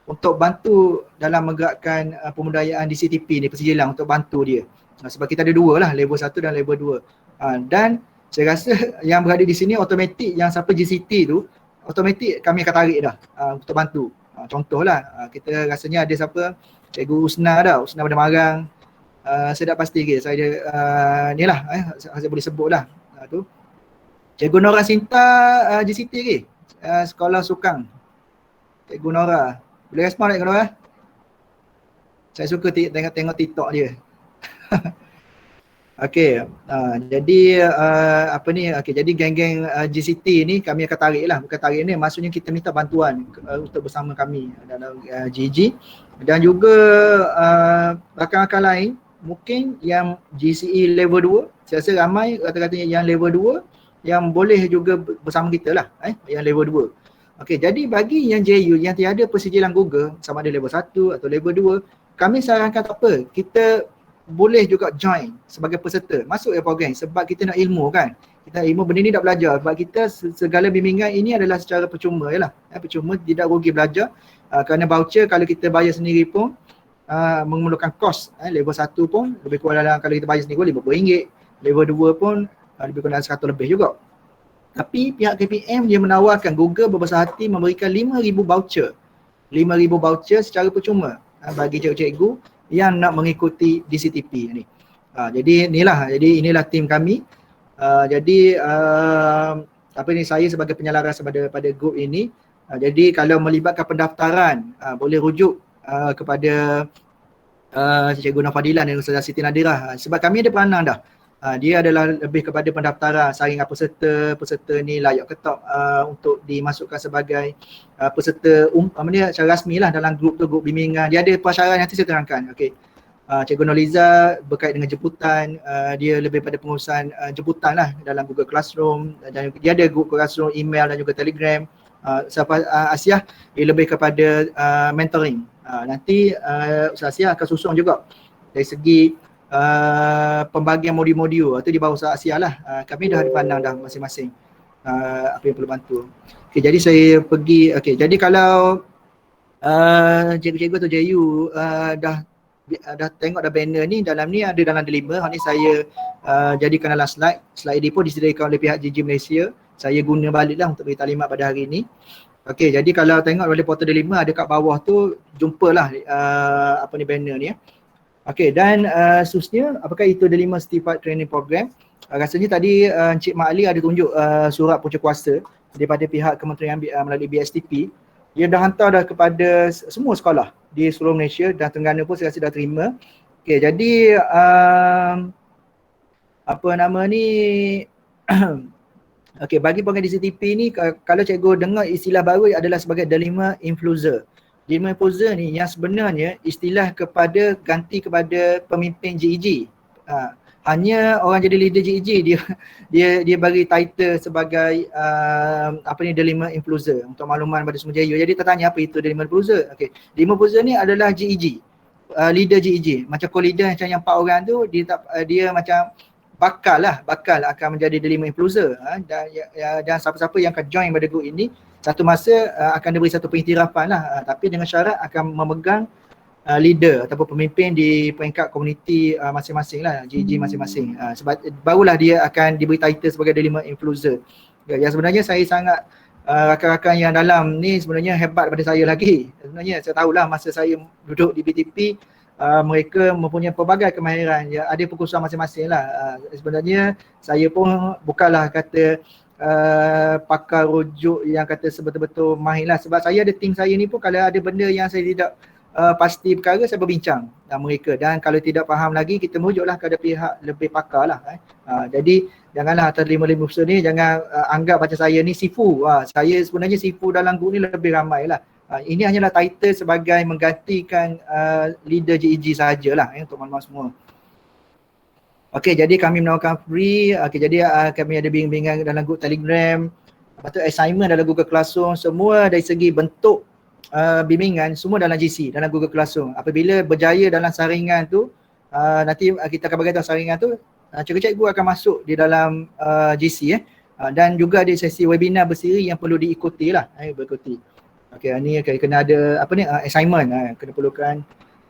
S4: untuk bantu dalam menggerakkan pemudayaan DCTP ni, persijilan untuk bantu dia. Sebab kita ada 2 lah, level 1 dan level 2. Dan saya rasa yang berada di sini automatik, yang siapa GCT tu automatik kami akan tarik dah untuk bantu. Contohlah kita rasanya ada siapa, Cikgu Usna pada Marang. Saya dah pasti ke, saya ada ni lah, saya boleh sebut lah tu. Cikgu Nora Sinta GCT ke, sekolah Sukang. Cikgu Nora, boleh respon tak Cikgu Nora? Saya suka tengok TikTok dia. Okey, jadi jadi geng-geng GCT ni kami akan tarik lah. Bukan tarik ni, maksudnya kita minta bantuan untuk bersama kami dalam GG, dan juga rakan-rakan lain mungkin yang GCE level 2, saya rasa ramai kata-katanya yang level 2 yang boleh juga bersama kita lah, yang level 2. Okey, jadi bagi yang JU yang tiada persijilan Google, sama ada level 1 atau level 2, kami sarankan tak apa, kita boleh juga join sebagai peserta, masuk ya program, sebab kita nak ilmu kan. Kita ilmu benda ni dah belajar, sebab kita segala bimbingan ini adalah secara percuma je lah. Percuma, tidak rugi belajar. Kerana voucher kalau kita bayar sendiri pun memerlukan kos. Level 1 pun lebih kurang dalam, kalau kita bayar sendiri RM50, level 2 pun lebih kurang 100 lebih juga. Tapi pihak KPM dia menawarkan, Google berbesar hati memberikan 5,000 voucher. 5,000 voucher secara percuma bagi cikgu-cikgu yang nak mengikuti DCTP ni. Jadi inilah tim kami. Saya sebagai penyelaras pada grup ini. Jadi kalau melibatkan pendaftaran, boleh rujuk kepada Cikgu Nafadilah dan Ustazah Siti Nadirah, sebab kami ada peranan dah. Dia adalah lebih kepada pendaftaran, saringan peserta ni layak ke top untuk dimasukkan sebagai peserta secara rasmi lah dalam grup tu, grup bimbingan. Dia ada persyarat nanti saya terangkan. Okey. Cikgu Noliza berkait dengan jemputan, dia lebih pada pengurusan jemputan lah dalam Google Classroom, dan dia ada Google Classroom, email dan juga Telegram. Asiah dia lebih kepada mentoring. Nanti Ustaz Asiah akan susun juga dari segi pembagian modul-modul itu di bawah Ustaz Asiah lah. Kami dah ada pandang dah masing-masing apa yang perlu bantu. Okay, jadi saya pergi, okay, jadi kalau cikgu-cikgu atau JU dah tengok dah banner ni, dalam ni ada dalam delima. Hal ni saya jadikan dalam slide ini pun disediakan oleh pihak JG Malaysia. Saya guna balik lah untuk beri taklimat pada hari ni. Okey, jadi kalau tengok oleh portal delima ada kat bawah tu, jumpalah apa ni banner ni ya. Okey, dan seterusnya apakah itu delima Certified Training Program? Rasanya tadi Encik Mak Ali ada tunjuk surat punca kuasa daripada pihak Kementerian melalui BSTP. Dia dah hantar dah kepada semua sekolah di seluruh Malaysia dan Terengganu pun saya rasa dah terima. Okey, jadi apa nama ni okey, bagi program DCTP ni kalau cikgu dengar istilah baru adalah sebagai delima influencer. Delima influencer ni yang sebenarnya istilah kepada ganti kepada pemimpin GEG. Hanya orang jadi leader GEG dia bagi title sebagai apa ni delima influencer untuk makluman pada semua JU. Jadi tertanya apa itu delima influencer? Okey, delima influencer ni adalah GEG. Leader GEG. Macam co-leader macam yang 4 orang tu dia macam bakal akan menjadi delima influencer. Dan siapa-siapa yang akan join pada group ini satu masa akan diberi satu pengiktirafan lah, tapi dengan syarat akan memegang leader ataupun pemimpin di peringkat komuniti masing-masing lah, GG masing-masing. Sebab barulah dia akan diberi title sebagai delima influencer. Yang sebenarnya saya sangat rakan-rakan yang dalam ni sebenarnya hebat daripada saya lagi. Sebenarnya saya tahulah masa saya duduk di BTP mereka mempunyai pelbagai kemahiran, ada perkursuan masing-masing lah. Sebenarnya saya pun bukanlah kata pakar rujuk yang kata sebetul-betul mahir lah, sebab saya ada tim saya ni pun kalau ada benda yang saya tidak pasti perkara saya berbincang dengan mereka, dan kalau tidak faham lagi kita merujuklah kepada pihak lebih pakar lah. Jadi janganlah atas 5 usaha ni jangan anggap macam saya ni sifu. Saya sebenarnya sifu dalam grup ni lebih ramai lah. Ini hanyalah title sebagai menggantikan leader GEG sahajalah untuk maklumat semua. Okey, jadi kami menawarkan free. Okey, jadi kami ada bimbingan dalam grup Telegram. Lepas tu assignment dalam Google Classroom. Semua dari segi bentuk bimbingan semua dalam GC, dalam Google Classroom. Apabila berjaya dalam saringan tu, nanti kita akan bagi tahu saringan tu, cikgu-cikgu akan masuk di dalam GC dan juga ada sesi webinar bersiri yang perlu diikuti lah, berikuti. Okey, ni kena ada apa ni assignment, kena perlukan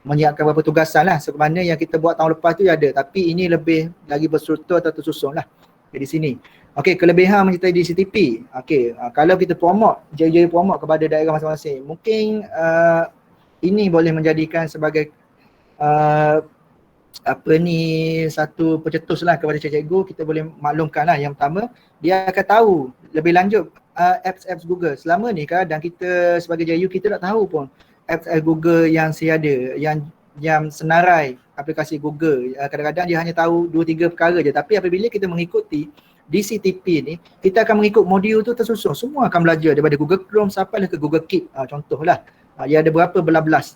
S4: menyiapkan beberapa tugasan lah sebagaimana yang kita buat tahun lepas tu ada, tapi ini lebih lagi berstruktur atau tersusun lah di sini. Okey, kelebihan menyertai DCTP. Okey, kalau kita promote, jaya-jaya promote kepada daerah masing-masing, mungkin ini boleh menjadikan sebagai apa ni satu pencetus lah kepada cikgu. Kita boleh maklumkan lah, yang pertama dia akan tahu lebih lanjut apps Google. Selama ni kadang kita sebagai JU kita tak tahu pun apps Google yang ada, yang senarai aplikasi Google. Kadang-kadang dia hanya tahu 2-3 perkara je, tapi apabila kita mengikuti DCTP ni, kita akan mengikut modul tu tersusun. Semua akan belajar daripada Google Chrome sampailah ke Google Keep. Contohlah, dia ada berapa belas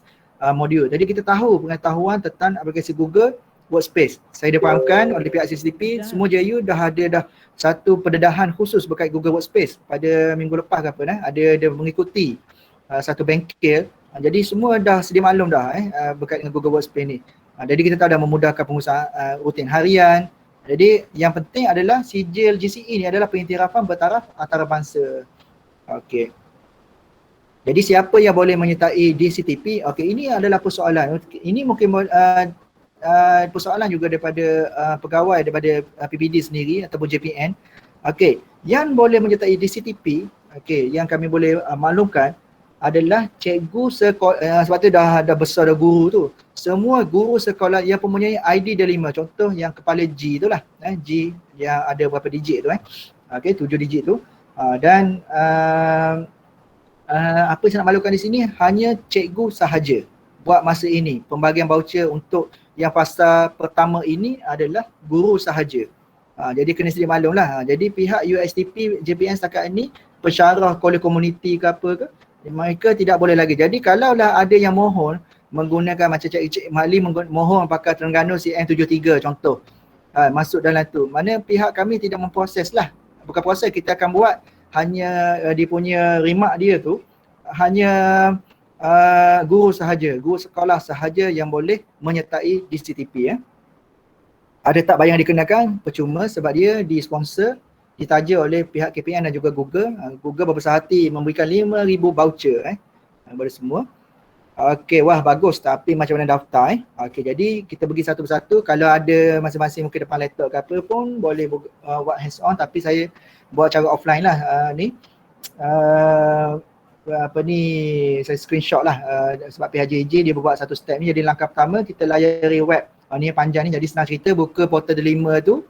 S4: modul. Jadi kita tahu pengetahuan tentang aplikasi Google Workspace. Saya difahamkan oleh pihak DCTP, semua JU dah ada satu pendedahan khusus berkait Google Workspace pada minggu lepas ke apa ada mengikuti satu bengkel. Jadi semua dah sedia maklum dah berkait dengan Google Workspace ni. Jadi kita tahu dah memudahkan pengurusan rutin harian. Jadi yang penting adalah sijil GCE ni adalah pengiktirafan bertaraf antarabangsa. Okey. Jadi siapa yang boleh menyertai DCTP? Okey, ini adalah persoalan. Ini mungkin persoalan juga daripada pegawai daripada PPD sendiri ataupun JPN. Okey, yang boleh menyertai DCTP, okey, yang kami boleh maklumkan adalah cikgu sekolah, sebab tu dah besar dah guru tu. Semua guru sekolah yang mempunyai ID delima, contoh yang kepala G tu lah, G yang ada berapa digit tu okey, 7 digit tu. Dan apa saya nak maklumkan di sini, hanya cikgu sahaja buat masa ini pembagian voucher untuk yang fasa pertama ini adalah guru sahaja. Jadi kena sedia maklum lah. Jadi pihak USTP JPN setakat ini pensyarah oleh komuniti ke apa ke, mereka tidak boleh lagi. Jadi kalaulah ada yang mohon menggunakan macam Cik Mahli mohon pakai Terengganu CN73 contoh, masuk dalam tu, mana pihak kami tidak memproses lah. Bukan proses, kita akan buat hanya dia punya remark dia tu hanya guru sahaja, guru sekolah sahaja yang boleh menyertai DCTP. Ada tak bayar dikenakan? Percuma, sebab dia disponsor, ditaja oleh pihak KPN dan juga Google. Google berbesar hati memberikan 5,000 voucher kepada semua. Okey, wah bagus, tapi macam mana daftar Okey, jadi kita pergi satu persatu. Kalau ada masing-masing mungkin depan laptop ke apa pun boleh buat hands on, tapi saya buat cara offline lah. Saya screenshot lah sebab PHJJ dia buat satu step ni. Jadi langkah pertama kita layari web. Ni yang panjang ni, jadi senang cerita buka portal delima tu.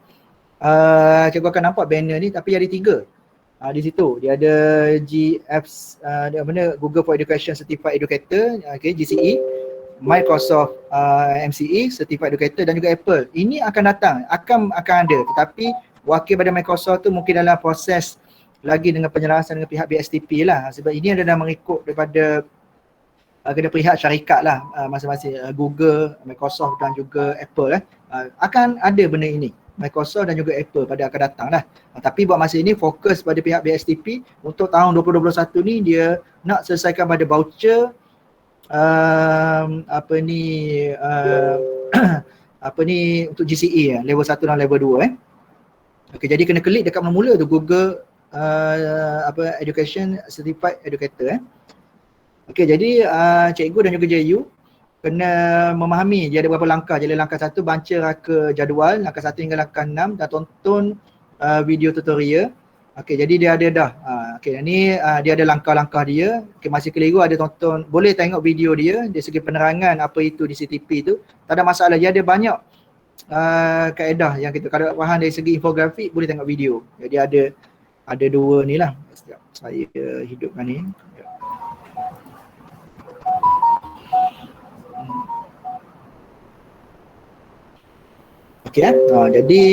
S4: Cikgu akan nampak banner ni tapi ada 3. Di situ dia ada Google for Education Certified Educator, GCE, Microsoft MCE Certified Educator dan juga Apple. Ini akan datang, akan ada, tetapi wakil pada Microsoft tu mungkin dalam proses lagi dengan penjelasan dengan pihak BSTP lah, sebab ini adalah mengikut daripada kena pihak syarikat lah masing-masing, Google, Microsoft dan juga Apple akan ada benda ini, Microsoft dan juga Apple pada akan datang lah. Tapi buat masa ini fokus pada pihak BSTP untuk tahun 2021 ni dia nak selesaikan pada voucher untuk GCE level 1 dan level 2 Okey, jadi kena klik dekat mula-mula tu Google Education Certified Educator Okey, jadi cikgu dan juga JU kena memahami dia ada berapa langkah. Jadi langkah 1 baca raka jadual, langkah 1 hingga langkah 6 dan tonton video tutorial. Okey, jadi dia ada dah. Okey, ni dia ada langkah-langkah dia. Okey, masih keliru ada tonton, boleh tengok video dia dari segi penerangan apa itu DCTP tu. Tak ada masalah, dia ada banyak kaedah yang kita kalau faham dari segi infografik boleh tengok video. Jadi ada 2 ni lah. Sekejap saya hidupkan ni. Okey, jadi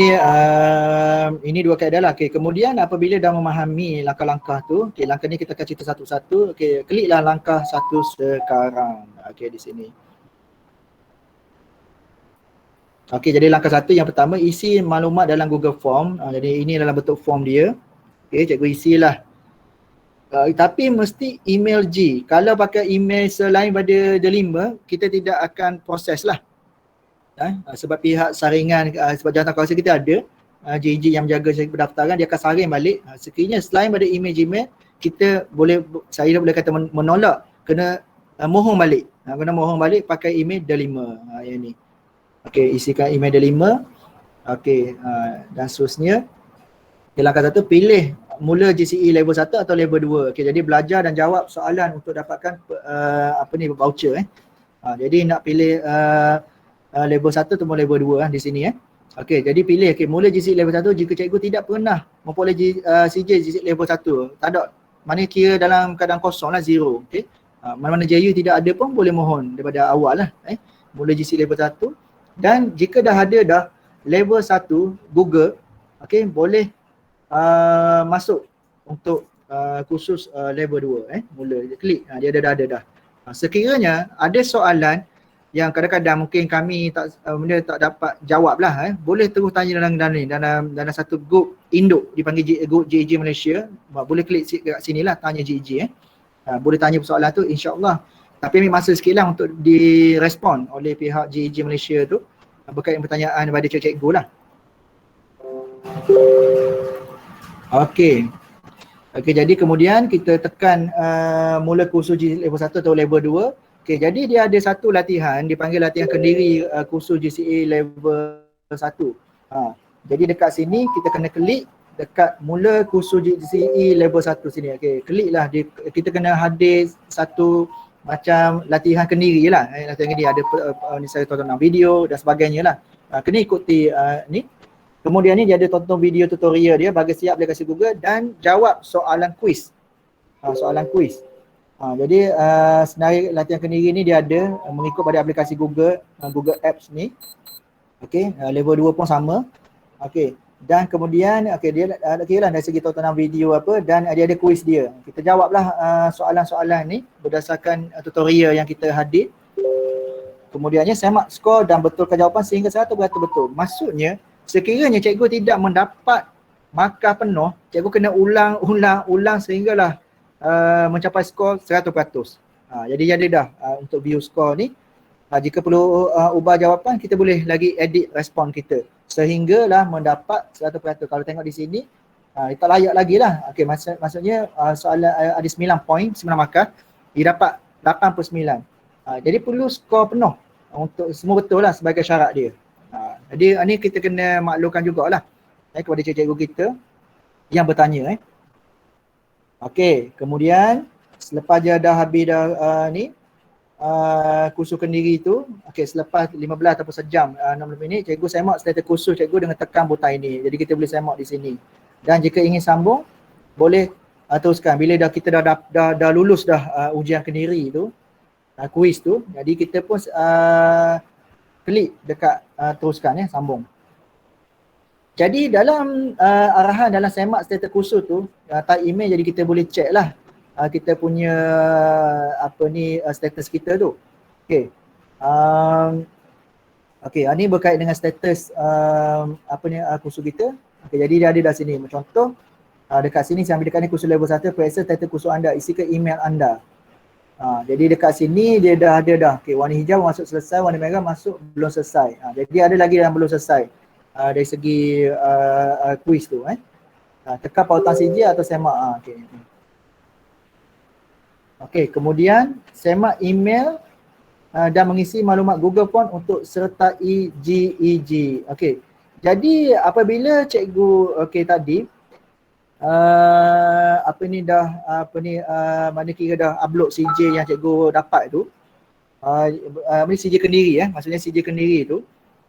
S4: ini 2 kaedah lah. Okey, kemudian apabila dah memahami langkah-langkah tu, okey, langkah ni kita akan cerita satu-satu. Okey, kliklah langkah 1 sekarang. Okey, di sini. Okey, jadi langkah 1 yang pertama, isi maklumat dalam Google Form. Jadi ini dalam bentuk form dia. Okey, cikgu isilah. Tapi mesti email G. Kalau pakai email selain pada delima, kita tidak akan proses lah. Sebab pihak saringan, sebab jawatan kuasa kita ada JG yang menjaga pendaftaran, dia akan saring balik. Sekiranya selain pada email Gmail, kita boleh, saya boleh kata menolak, kena mohon balik. Kena mohon balik pakai email delima yang ni. Okey, isikan email delima. Okey, dan seterusnya. Langkah 1, pilih mula GCE level 1 atau level 2. Okey, jadi belajar dan jawab soalan untuk dapatkan voucher. Jadi nak pilih level 1 atau level 2 di sini Okey, jadi pilih mula GCE level 1 jika cikgu tidak pernah memperoleh CJ GCE level 1. Tak ada. Mana kira dalam keadaan kosong lah, zero. Okey. Mana-mana JU tidak ada pun boleh mohon daripada awal lah. Mula GCE level 1 dan jika dah ada level 1 Google, okey, boleh masuk untuk kursus level 2 mula klik. Dia ada dah. Sekiranya ada soalan yang kadang-kadang mungkin kami tak dapat jawab lah, boleh terus tanya dalam satu group induk dipanggil group JJ Malaysia. Boleh klik kat sini lah, tanya JJ boleh tanya persoalan tu, insyaAllah. Tapi ambil masa sikit lah untuk direspon oleh pihak JJ Malaysia tu berkaitan pertanyaan daripada cikgu lah. Okey, jadi kemudian kita tekan mula kursus level 1 atau level 2. Okey, jadi dia ada satu latihan dipanggil latihan kendiri kursus GCE level 1. Jadi dekat sini kita kena klik dekat mula kursus GCE level 1 sini. Okey, kliklah kita kena hadir satu macam latihan kendiri lah. Latihan kendiri ada saya tonton video dan sebagainya lah. Kena ikuti ni. Kemudian ni dia ada tonton video tutorial dia, bagi siap dia kasih Google dan jawab soalan kuis. Soalan kuis. Jadi senarai latihan kendiri ni dia ada mengikut pada aplikasi Google, Google Apps ni. Okey, level 2 pun sama. Okey. Dan kemudian dia kira dari segi tontonan video apa, dan dia ada kuis dia. Kita jawablah soalan-soalan ni berdasarkan tutorial yang kita hadir. Kemudiannya semak skor dan betulkan jawapan sehingga 100% betul. Maksudnya sekiranya cikgu tidak mendapat markah penuh, cikgu kena ulang sehinggalah mencapai skor 100%. Jadi jadi dah untuk view skor ni. Jika perlu ubah jawapan, kita boleh lagi edit respon kita sehinggalah mendapat 100%. Kalau tengok di sini, kita layak lagi lah. Okay, maksudnya soalan ada 9 poin, 9 markah, dia dapat 89. Jadi perlu skor penuh untuk semua betul lah sebagai syarat dia. Jadi ni kita kena maklumkan jugalah kepada cikgu kita yang bertanya. Okey, kemudian selepas dia dah habis ni kursus kendiri tu, okey, selepas 15 ataupun sejam 60 minit, cikgu semak status kursus cikgu dengan tekan butang ini. Jadi kita boleh semak di sini. Dan jika ingin sambung, boleh teruskan. Bila kita dah lulus dah ujian kendiri tu, kuis tu, jadi kita pun klik dekat teruskan sambung. Jadi dalam arahan dalam semak status kursus tu, type email, jadi kita boleh check lah kita punya status kita tu. Okey. Okey, ini berkait dengan status kursus kita. Okey, jadi dia ada dah sini. Contoh dekat sini saya ambil dekat ni kursus level 1, periksa status kursus anda, isikan email anda. Jadi dekat sini dia dah ada dah. Okey, warna hijau masuk selesai, warna merah masuk belum selesai. Jadi ada lagi yang belum selesai dari segi kuis tu. Tekan pautan CJ atau semak. Okey. Okey, kemudian semak email dan mengisi maklumat Google Form untuk sertai GEG. Okey. Jadi apabila cikgu tadi mana kira dah upload CJ yang cikgu dapat tu. Ini CJ kendiri maksudnya CJ kendiri tu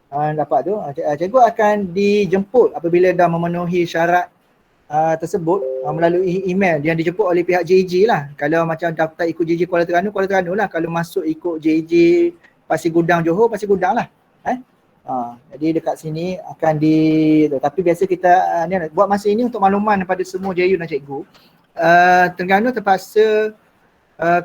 S4: dapat tu, cikgu akan dijemput apabila dah memenuhi syarat tersebut melalui email yang dijemput oleh pihak JEG lah. Kalau macam daftar ikut JEG Kuala Terengganu lah. Kalau masuk ikut JEG Pasir Gudang Johor, Pasir Gudang lah. Jadi dekat sini akan tapi biasa kita buat masa ini untuk makluman kepada semua JU dan cikgu. Terengganu terpaksa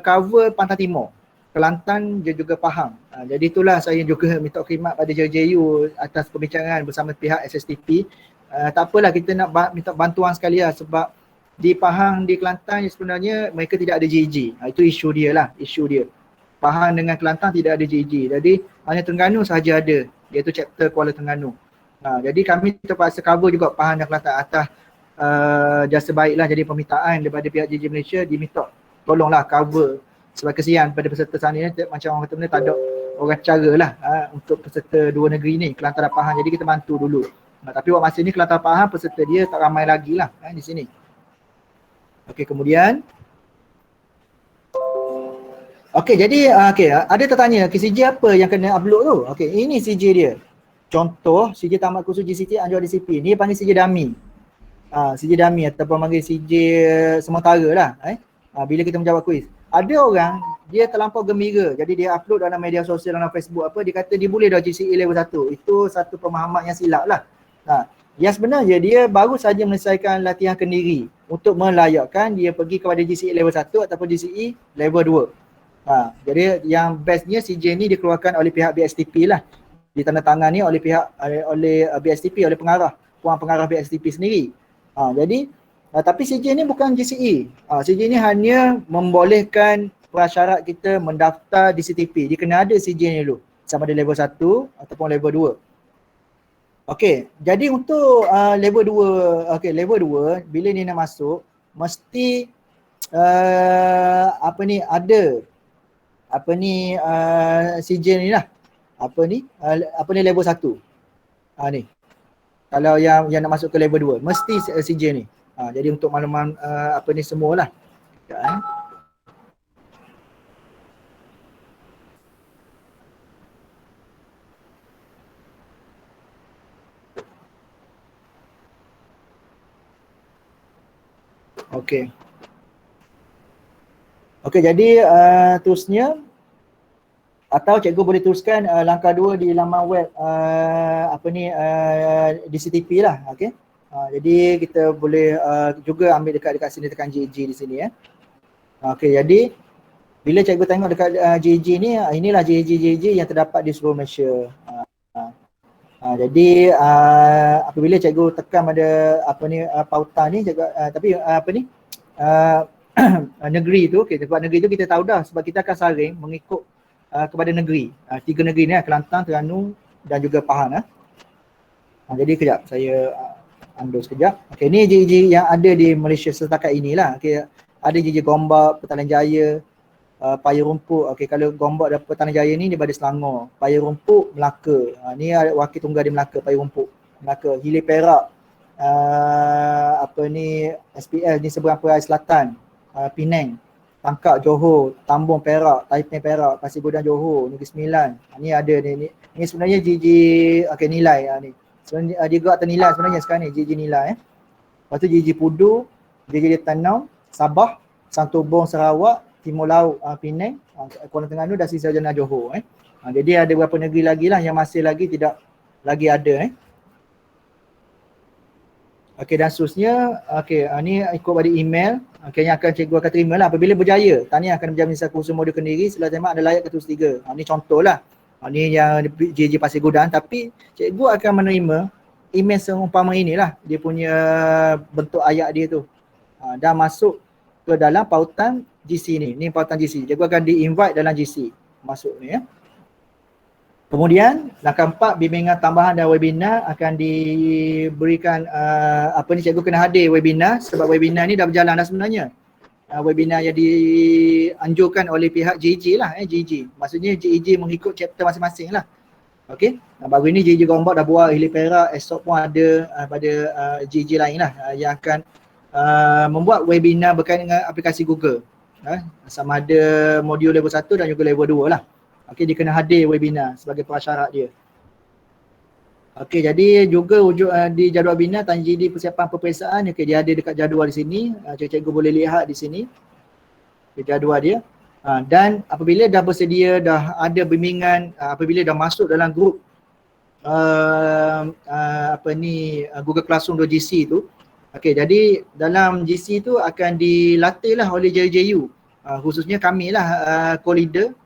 S4: cover Pantai Timur, Kelantan dan juga Pahang. Jadi itulah saya juga minta khidmat pada JU atas perbincangan bersama pihak SSTP. Tak apalah, kita nak minta bantuan sekali lah, sebab di Pahang, di Kelantan sebenarnya mereka tidak ada JEG. Itu isu dia lah, isu dia. Pahang dengan Kelantan tidak ada JEG. Jadi hanya Terengganu sahaja ada, iaitu chapter Kuala Terengganu. Jadi kami terpaksa cover juga Pahang dan Kelantan atas jasa baiklah. Jadi permintaan daripada pihak JEG Malaysia diminta tolonglah cover sebab kesian pada peserta sana ni, macam orang kata benda tak ada orang cara lah untuk peserta dua negeri ni, Kelantan dan Pahang. Jadi kita bantu dulu. Tapi waktu masa ni Kelantan Pahang peserta dia tak ramai lagi lah di sini. Okey, kemudian okey, jadi ada tertanya CJ apa yang kena upload tu. Okey, ini CJ dia. Contoh CJ tamat kursus GCT Anjur DCP. Ni panggil CJ dummy. CJ dummy ataupun panggil CJ sementara lah. Bila kita menjawab kuis. Ada orang dia terlampau gembira, jadi dia upload dalam media sosial, dalam Facebook dia kata dia boleh dah GCE level 1. Itu satu pemahaman yang silap lah. Yang sebenarnya dia baru saja menyelesaikan latihan kendiri untuk melayakkan dia pergi kepada GCE level 1 ataupun GCE level 2. Jadi yang bestnya CJ ni dikeluarkan oleh pihak BSTP lah. Ditandatangani oleh pihak BSTP, oleh Puan Pengarah BSTP sendiri. Tapi CJ ni bukan GCE. CJ ni hanya membolehkan prasyarat kita mendaftar di CTP. Dia kena ada CJ ni dulu, sama ada level 1 ataupun level 2. Okey, jadi untuk level 2, level 2 bila ni nak masuk mesti ada CJ ni lah. Level 1. Ni. Kalau yang nak masuk ke level 2 mesti CJ ni. Jadi untuk makluman semualah. Okey, jadi terusnya atau cikgu boleh teruskan langkah 2 di laman web DCTP lah. Okey. Jadi kita boleh juga ambil dekat sini, tekan GEG di sini ya. Okey, jadi bila cikgu tengok dekat GEG ni, inilah GEG yang terdapat di seluruh Malaysia. Jadi apabila cikgu tekan pada pautan ni, cikgu, negeri tu, okay, sebab negeri tu kita tahu dah sebab kita akan saring mengikut kepada negeri. 3 negeri ni, Kelantan, Terengganu dan juga Pahang. Jadi kejap saya undo sekejap. Okey, ni GEG yang ada di Malaysia setakat inilah. Okey, ada GEG Gombak, Petaling Jaya, Paya Rumput. Okey, kalau Gombak dan Petaling Jaya ni daripada Selangor. Paya Rumput, Melaka. Ni ada wakil tunggal di Melaka, Paya Rumput, Melaka. Hilir Perak, SPL ni seberang Perai Selatan, Penang, Tangkak Johor, Tambun Perak, Taiping Perak, Pasir Gudang Johor, Negeri Sembilan. Ni ada ni sebenarnya GEG nilai ni. Sebenarnya dia gerak ternilai sebenarnya sekarang ni GEG nilai. Lepas tu GEG Pudu, GEG Terengganu, Sabah, Santubong Sarawak, Timur Laut Penang, Kuala Terengganu dan Sri Sarjana Johor. Jadi ada beberapa negeri lagi lah yang masih lagi tidak lagi ada. Okey, dan seterusnya, okey, ni ikut pada email, yang akan cikgu akan terima lah apabila berjaya. Tahniah akan menjamin kursus modul kendiri setelah tembak ada layak ke terus 3. Ni contoh lah. Ni yang GEG Pasir Gudang, tapi cikgu akan menerima email seumpama inilah dia punya bentuk ayat dia tu. Dan masuk ke dalam pautan GC ni. Ni pautan GC. Cikgu akan di-invite dalam GC. Masuk ni ya. Kemudian langkah 4, bimbingan tambahan dan webinar akan diberikan cikgu kena hadir webinar sebab webinar ni dah berjalan dah sebenarnya. Webinar yang dianjurkan oleh pihak GEG lah, GEG. Maksudnya GEG mengikut chapter masing-masing lah. Okey. Baru ni GEG Gombak dah buat, Hilir Perak, esok pun ada pada GEG lain lah yang akan membuat webinar berkaitan dengan aplikasi Google. Sama ada modul level 1 dan juga level 2 lah. Okey, dia kena hadir webinar sebagai prasyarat dia. Okey, jadi juga di jadual bina Tanjidi persiapan peperiksaan. Okey, dia ada dekat jadual di sini. Cikgu boleh lihat di sini. Di jadual dia. Dan apabila dah bersedia, dah ada bimbingan, apabila dah masuk dalam grup Google Classroom GC tu. Okey, jadi dalam GC tu akan dilatih lah oleh JJU. Khususnya kami lah co-leader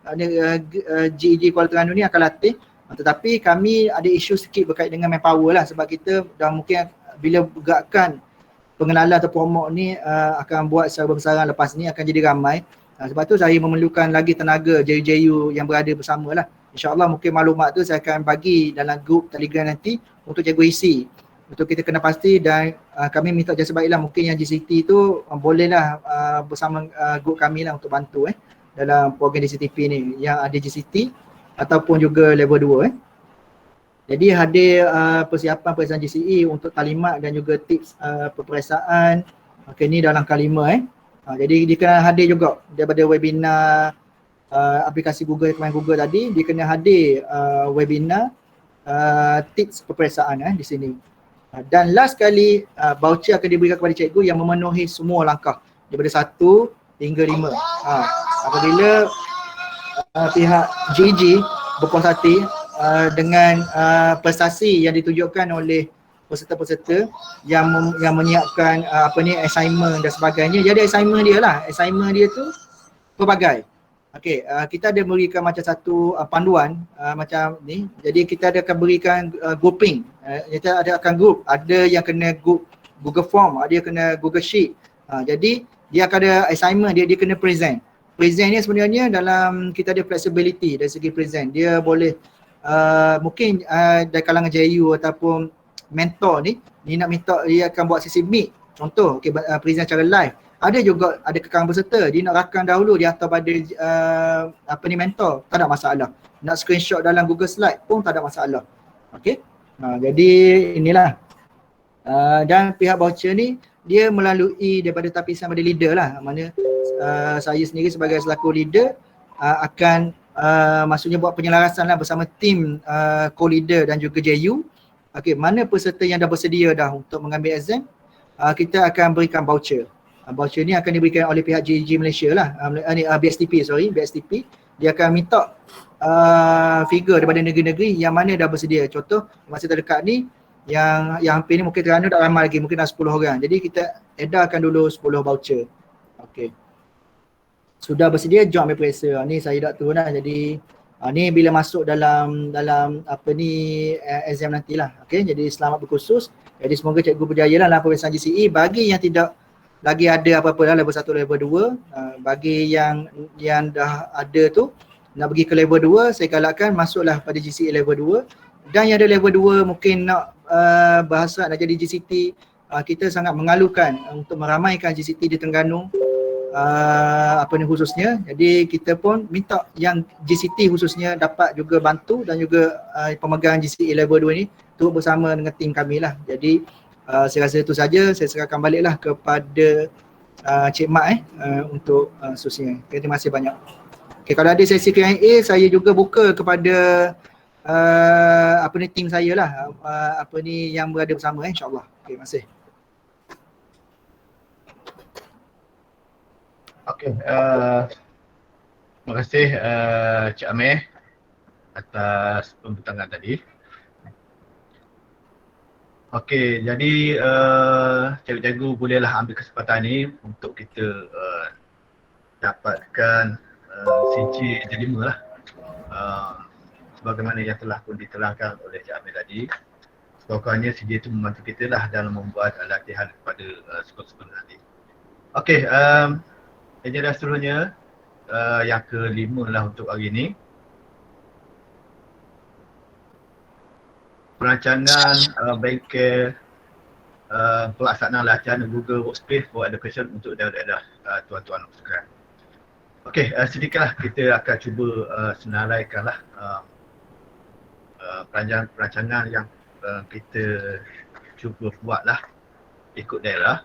S4: GEG Kuala Terengganu ni akan latih, tetapi kami ada isu sikit berkait dengan manpower lah sebab kita dah mungkin bila bergerakkan pengenalan atau promote ni akan buat secara besar lepas ni akan jadi ramai. Sebab tu saya memerlukan lagi tenaga JJU yang berada bersama lah. InsyaAllah mungkin maklumat tu saya akan bagi dalam grup Telegram nanti untuk cikgu isi. Untuk kita kena pasti dan kami minta jasa baiklah mungkin yang GCT tu bolehlah bersama grup kami lah untuk bantu dalam program DCTP ni yang ada GCT ataupun juga level 2 Jadi hadir persiapan peperiksaan GCE untuk talimat dan juga tips peperiksaan. Okey, ni dalam langkah 5 jadi dia kena hadir juga daripada webinar aplikasi Google tadi, dia kena hadir webinar tips peperiksaan di sini. Dan last kali voucher akan diberikan kepada cikgu yang memenuhi semua langkah daripada 1 hingga 5. Apabila pihak GEG berpuas hati dengan prestasi yang ditunjukkan oleh peserta-peserta yang menyiapkan assignment dan sebagainya. Jadi assignment dia lah, assignment dia tu pelbagai. Okey, kita ada berikan macam satu panduan macam ni. Jadi kita ada akan berikan grouping. Kita ada akan group, ada yang kena group Google Form, ada yang kena Google Sheet. Jadi dia akan ada assignment, dia kena present. Present ni sebenarnya dalam kita ada flexibility dari segi present. Dia boleh mungkin dari kalangan JU ataupun mentor ni nak minta dia akan buat sesi meet. Contoh, okey, present secara live. Ada juga ada kekang peserta, dia nak rakam dahulu dia hantar pada mentor, tak ada masalah. Nak screenshot dalam Google Slide pun tak ada masalah. Okey. Jadi inilah. Dan pihak voucher ni dia melalui daripada tapisan pada leader lah. Mana saya sendiri sebagai selaku leader akan maksudnya buat penyelarasan lah bersama tim co-leader dan juga JU. Okey, mana peserta yang dah bersedia dah untuk mengambil exam, kita akan berikan voucher. Voucher ni akan diberikan oleh pihak JEG Malaysia lah. BSTP, BSTP. Dia akan minta figure daripada negeri-negeri yang mana dah bersedia. Contoh masa terdekat ni yang hampir ni mungkin Terengganu tak ramai lagi, mungkin dah 10 orang. Jadi kita edarkan dulu 10 voucher. Okey. Sudah bersedia, jom ambil periksa. Ni saya dah turun lah. Jadi ni bila masuk dalam exam nantilah. Okey, jadi selamat berkursus. Jadi semoga cikgu berjaya lah dalam pemeriksaan GCE. Bagi yang tidak lagi ada apa-apa lah level 1, level 2, bagi yang dah ada tu nak pergi ke level 2, saya galakkan masuklah pada GCE level 2. Dan yang ada level 2 mungkin nak berhasrat nak jadi GCT, kita sangat mengalukan untuk meramaikan GCT di Terengganu khususnya. Jadi kita pun minta yang GCT khususnya dapat juga bantu dan juga pemegang GCE level 2 ni turut bersama dengan tim kami lah. Jadi saya rasa itu saja, saya serahkan baliklah kepada Cik Mat untuk sosialnya. Terima kasih banyak. Okay, kalau ada sesi Q&A, saya juga buka kepada tim saya lah, yang berada bersama insya-Allah. Okay, terima kasih.
S2: Okey, terima kasih Cik Amir atas pembentangan tadi. Okey, jadi cikgu-cikgu bolehlah ambil kesempatan ni untuk kita dapatkan CJ J5 lah. Sebagaimana yang telah pun diterangkan oleh Cik Amir tadi. Sekurang-kurangnya CJ itu membantu kita lah dalam membuat latihan kepada sekolah-sekolah nanti. Okey, agenda seterusnya yang kelima lah untuk hari ini. Perancangan bengkel pelaksanaan latihan Google Workspace for Education untuk daerah-daerah tuan-tuan sekalian. Okey, sedikitlah kita akan cuba senaraikanlah perancangan yang kita cuba buatlah ikut daerah.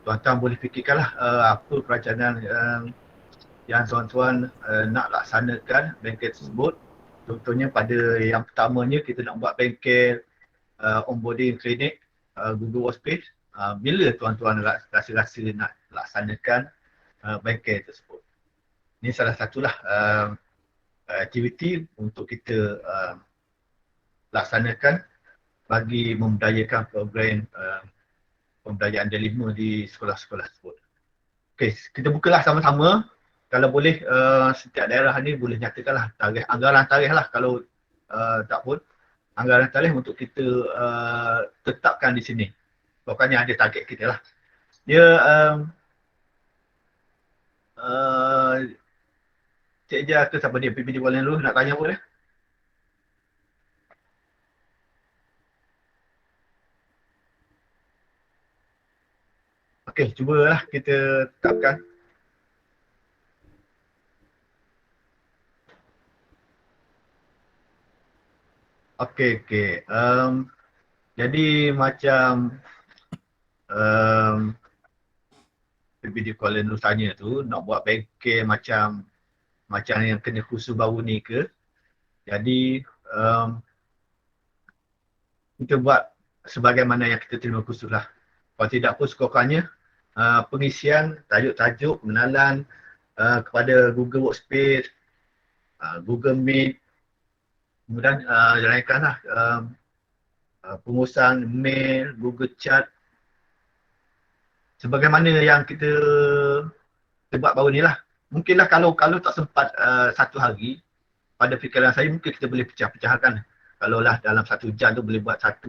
S2: Tuan-tuan boleh fikirkanlah apa perancangan yang tuan-tuan nak laksanakan bengkel tersebut. Contohnya pada yang pertamanya kita nak buat bengkel onboarding klinik Google Workspace. Bila tuan-tuan rasa-rasa nak laksanakan bengkel tersebut. Ini salah satulah aktiviti untuk kita laksanakan bagi memberdayakan program pemberdayaan D5 di sekolah-sekolah tersebut. Okey, kita bukalah sama-sama. Kalau boleh setiap daerah ni boleh nyatakanlah tarikh, anggaran tarikh lah. Kalau tak pun anggaran tarikh untuk kita tetapkan di sini. Pokoknya ada target kita lah. Dia Cik Jah ke siapa dia PPD Kuala Lumpur nak tanya boleh? Okey, cubalah kita tetapkan. Okey. Jadi macam PPD Kuala Lumpur tanya tu nak buat bengkel macam yang kena khusus baru ni ke. Jadi kita buat sebagaimana yang kita terima khusus lah. Kalau tidak pun sekurang-kurangnya pengisian tajuk-tajuk pengenalan kepada Google Workspace, Google Meet, kemudian jalankanlah pengurusan mail, Google Chat sebagaimana yang kita buat baru ni lah. Mungkinlah kalau tak sempat satu hari, pada fikiran saya mungkin kita boleh pecah-pecahkan. Kalau lah dalam 1 jam tu boleh buat 1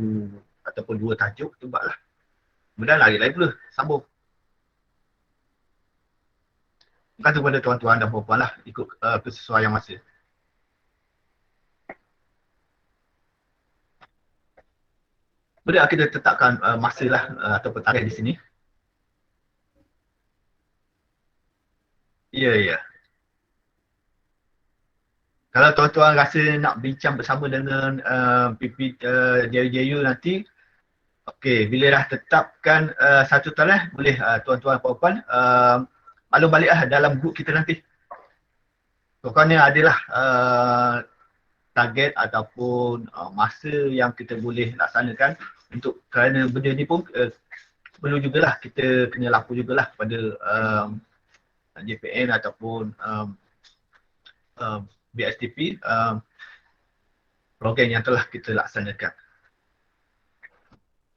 S2: ataupun 2 tajuk, kita buat lah. Kemudian lari lain pula, sambung. Bukan kepada tuan-tuan dan puan-puan lah, ikut kesesuaian masa. Boleh kita tetapkan masa lah ataupun tarikh di sini. Ya. Kalau tuan-tuan rasa nak bincang bersama dengan JU nanti, okey, bila dah tetapkan satu tarikh, boleh tuan-tuan puan-puan maklum baliklah dalam grup kita nanti. Pokoknya adalah target ataupun masa yang kita boleh laksanakan untuk kerana benda ni pun perlu jugalah kita kena lapor jugalah kepada JPN ataupun BSTP program yang telah kita laksanakan.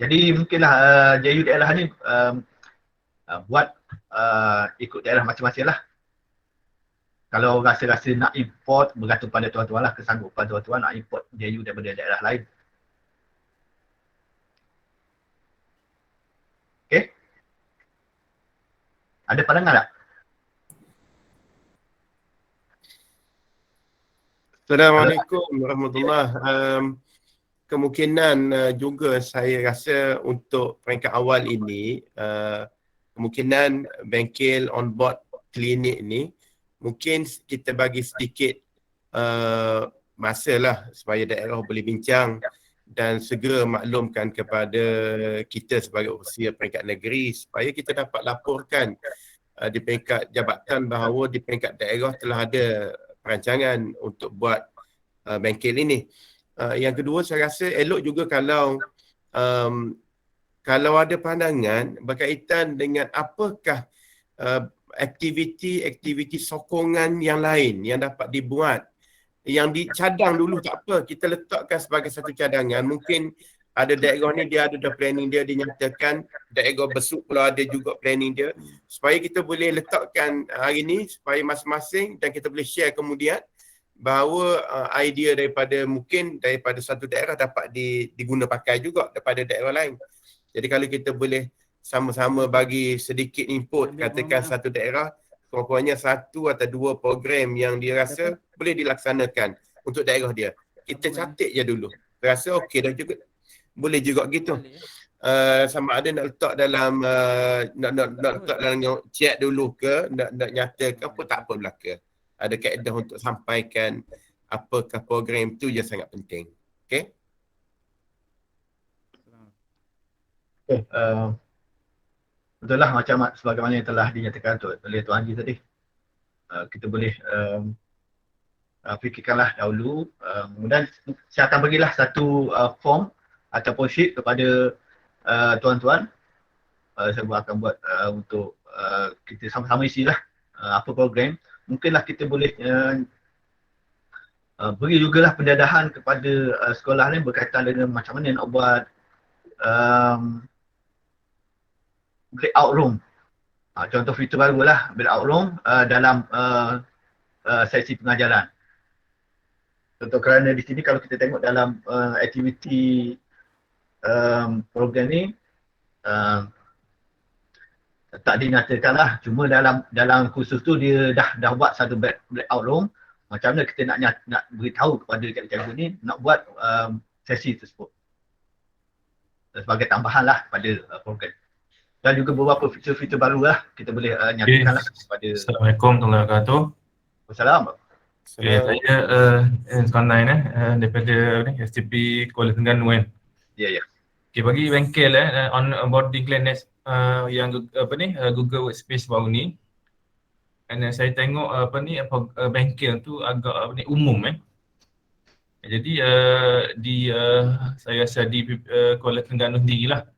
S2: Jadi mungkinlah JU daerah ni buat ikut daerah masing-masing lah. Kalau rasa-rasa nak import, bergantung pada tuan-tuan lah, kesanggupan tuan-tuan nak import JU daripada daerah lain. Okay? Ada pandangan tak?
S1: Assalamualaikum warahmatullahi kemungkinan juga saya rasa untuk peringkat awal ini kemungkinan bengkel on board klinik ni mungkin kita bagi sedikit masa lah supaya daerah boleh bincang dan segera maklumkan kepada kita sebagai ofisial peringkat negeri supaya kita dapat laporkan di peringkat jabatan bahawa di peringkat daerah telah ada perancangan untuk buat bengkel ini. Yang kedua, saya rasa elok juga kalau ada pandangan berkaitan dengan apakah aktiviti sokongan yang lain yang dapat dibuat, yang dicadang dulu tak apa, kita letakkan sebagai satu cadangan. Mungkin ada daerah ni dia ada dah planning dia dinyatakan, daerah Besut pula ada juga planning dia, supaya kita boleh letakkan hari ni supaya masing-masing dan kita boleh share kemudian bahawa idea daripada satu daerah dapat diguna pakai juga daripada daerah lain. Jadi kalau kita boleh sama-sama bagi sedikit input, katakan satu daerah kurang-kurangnya satu atau dua program yang dia rasa boleh dilaksanakan untuk daerah dia. Kita catat je dulu. Rasa okey dah juga. Boleh juga gitu. Sama ada nak letak dalam nak letak dalam chat dulu ke, nak nyatakan apa tak apa belaka. Ada kaedah untuk sampaikan apakah program tu je sangat penting. Okey?
S2: Okay, betul lah macam sebagaimana yang telah dinyatakan oleh Tuan Haji tadi. Kita boleh fikirkanlah dahulu. Kemudian saya akan berilah satu form ataupun sheet kepada tuan-tuan. Saya akan buat untuk kita sama-sama isilah apa program. Mungkinlah kita boleh beri jugalah pendedahan kepada sekolah ni berkaitan dengan macam mana nak buat breakout room. Contoh fitur baru lah breakout room dalam sesi pengajaran. Contoh kerana di sini kalau kita tengok dalam aktiviti program ni tak dinyatakan lah, cuma dalam kursus tu dia dah buat satu breakout room. Macam mana kita nak beritahu kepada cikgu-cikgu ni nak buat sesi tersebut sebagai tambahan lah pada program. Dan juga beberapa fitur-fitur baru lah kita boleh nyatakan lah kepada.
S5: Assalamualaikum warahmatullahi wabarakatuh.
S2: Assalamualaikum.
S5: Okay, saya Sukanai daripada STP Kuala Terengganu kan.
S2: Ya.
S5: Okay, bagi bengkel onboarding client yang Google Workspace baru ni, dan saya tengok bengkel tu agak umum Jadi saya rasa di Kuala Terengganu sendirilah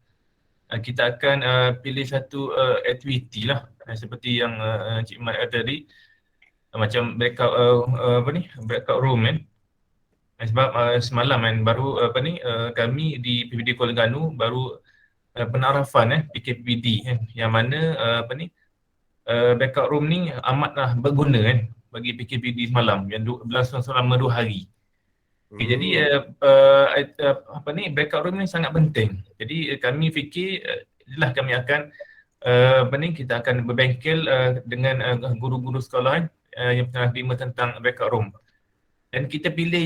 S5: kita akan pilih satu aktiviti lah seperti yang Cik Mat kata tadi, macam breakout room sebab semalam baru kami di PPD Kuala Terengganu baru penarafan PKPD yang mana breakout room ni amatlah berguna bagi PKPD semalam yang berlangsung selama 2 hari. Okay, jadi breakout room ni sangat penting. Jadi kami fikir jelas kami akan kita akan berbengkel dengan guru-guru sekolah yang pernah terima tentang breakout room. Dan kita pilih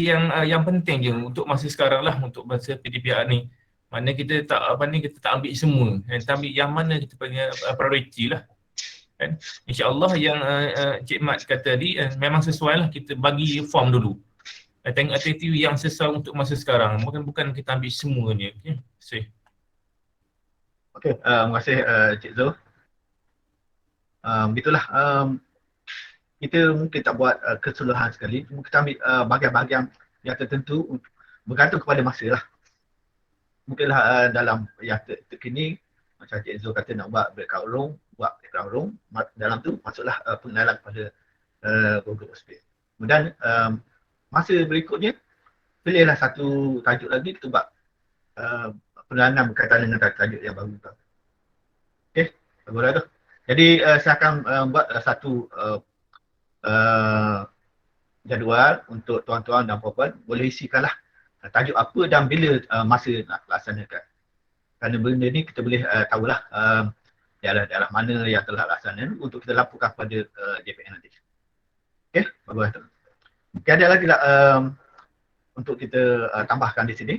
S5: yang penting je untuk masa sekarang lah, untuk masa PDPR ni. Mana kita tak kita tak ambil semua. Kita ambil yang mana kita punya priority lah. Kan? InsyaAllah yang Cik Mat kata tadi memang sesuai lah, kita bagi form dulu. Tengok aktiviti yang sesuai untuk masa sekarang. Bukan kita ambil semuanya. Okay.
S2: Terima kasih Cik Zul. Begitulah. Kita mungkin tak buat keseluruhan sekali. Kita ambil bahagian-bahagian yang tertentu bergantung kepada masa lah. Mungkinlah dalam yang terkini Macam Cik Zul kata nak buat breakout room, buat breakout room, dalam tu masuklah pengenalan kepada Google Workspace. Kemudian masa berikutnya pilihlah satu tajuk lagi, kita buat pengenalan berkaitan dengan tajuk yang baru tu. Okey, bagus dah tu. Jadi saya akan buat satu jadual untuk tuan-tuan dan puan-puan, boleh isikanlah tajuk apa dan bila masa nak laksanakan. Kerana benda ni kita boleh tahulah daerah-daerah mana yang telah laksana untuk kita laporkan kepada JPN nanti. Okey, bagus tu. Okay, ada lagi tak untuk kita tambahkan di sini?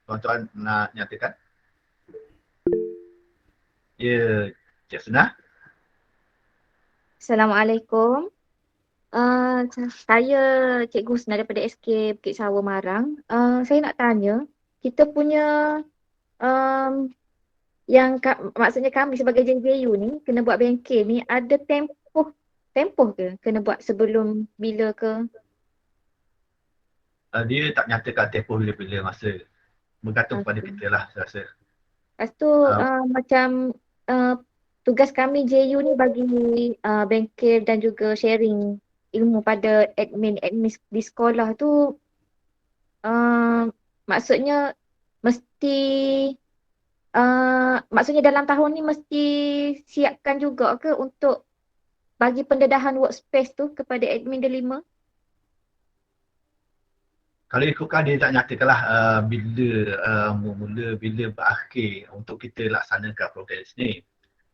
S2: Tuan-tuan nak nyatakan? Ya, Cik Senah.
S6: Assalamualaikum. Saya Cikgu Sena daripada SK Bukit Sawa Marang. Saya nak tanya, kita punya maksudnya kami sebagai JJU ni kena buat bengkel ni ada tempoh ke? Kena buat sebelum bila ke?
S2: Dia tak nyatakan tempoh bila-bila masa. Bergantung pada kita lah saya rasa.
S6: Lepas tu macam tugas kami JU ni bagi bengkel dan juga sharing ilmu pada admin di sekolah tu, maksudnya mesti maksudnya dalam tahun ni mesti siapkan juga ke untuk bagi pendedahan workspace tu kepada admin delima?
S2: Kalau ikutkan dia tak nyatakanlah bila mula bila berakhir untuk kita laksanakan program ni.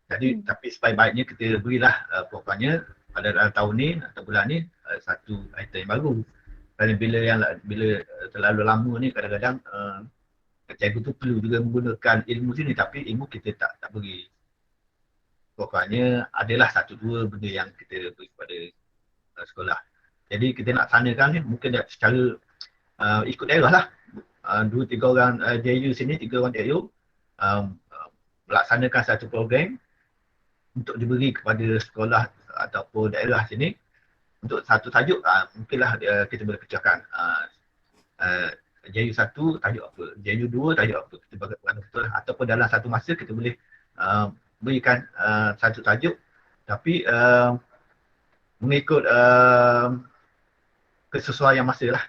S2: Jadi tapi sebaik-baiknya kita berilah pokoknya pada dalam tahun ni atau bulan ni satu item yang baru. Kerana bila terlalu lama ni kadang-kadang cikgu tu perlu juga menggunakan ilmu sini tapi ilmu kita tak beri. Pokoknya adalah satu dua benda yang kita beri kepada sekolah. Jadi kita nak sanakan ni mungkin secara ikut daerah lah. 2-3 orang JU sini, 3 orang JU melaksanakan satu program untuk diberi kepada sekolah ataupun daerah sini untuk satu tajuk. Mungkinlah kita boleh pecahkan JU 1 tajuk apa, JU 2 tajuk apa, kita bagi betul lah. Ataupun dalam satu masa kita boleh berikan satu tajuk tapi mengikut kesesuaian masa lah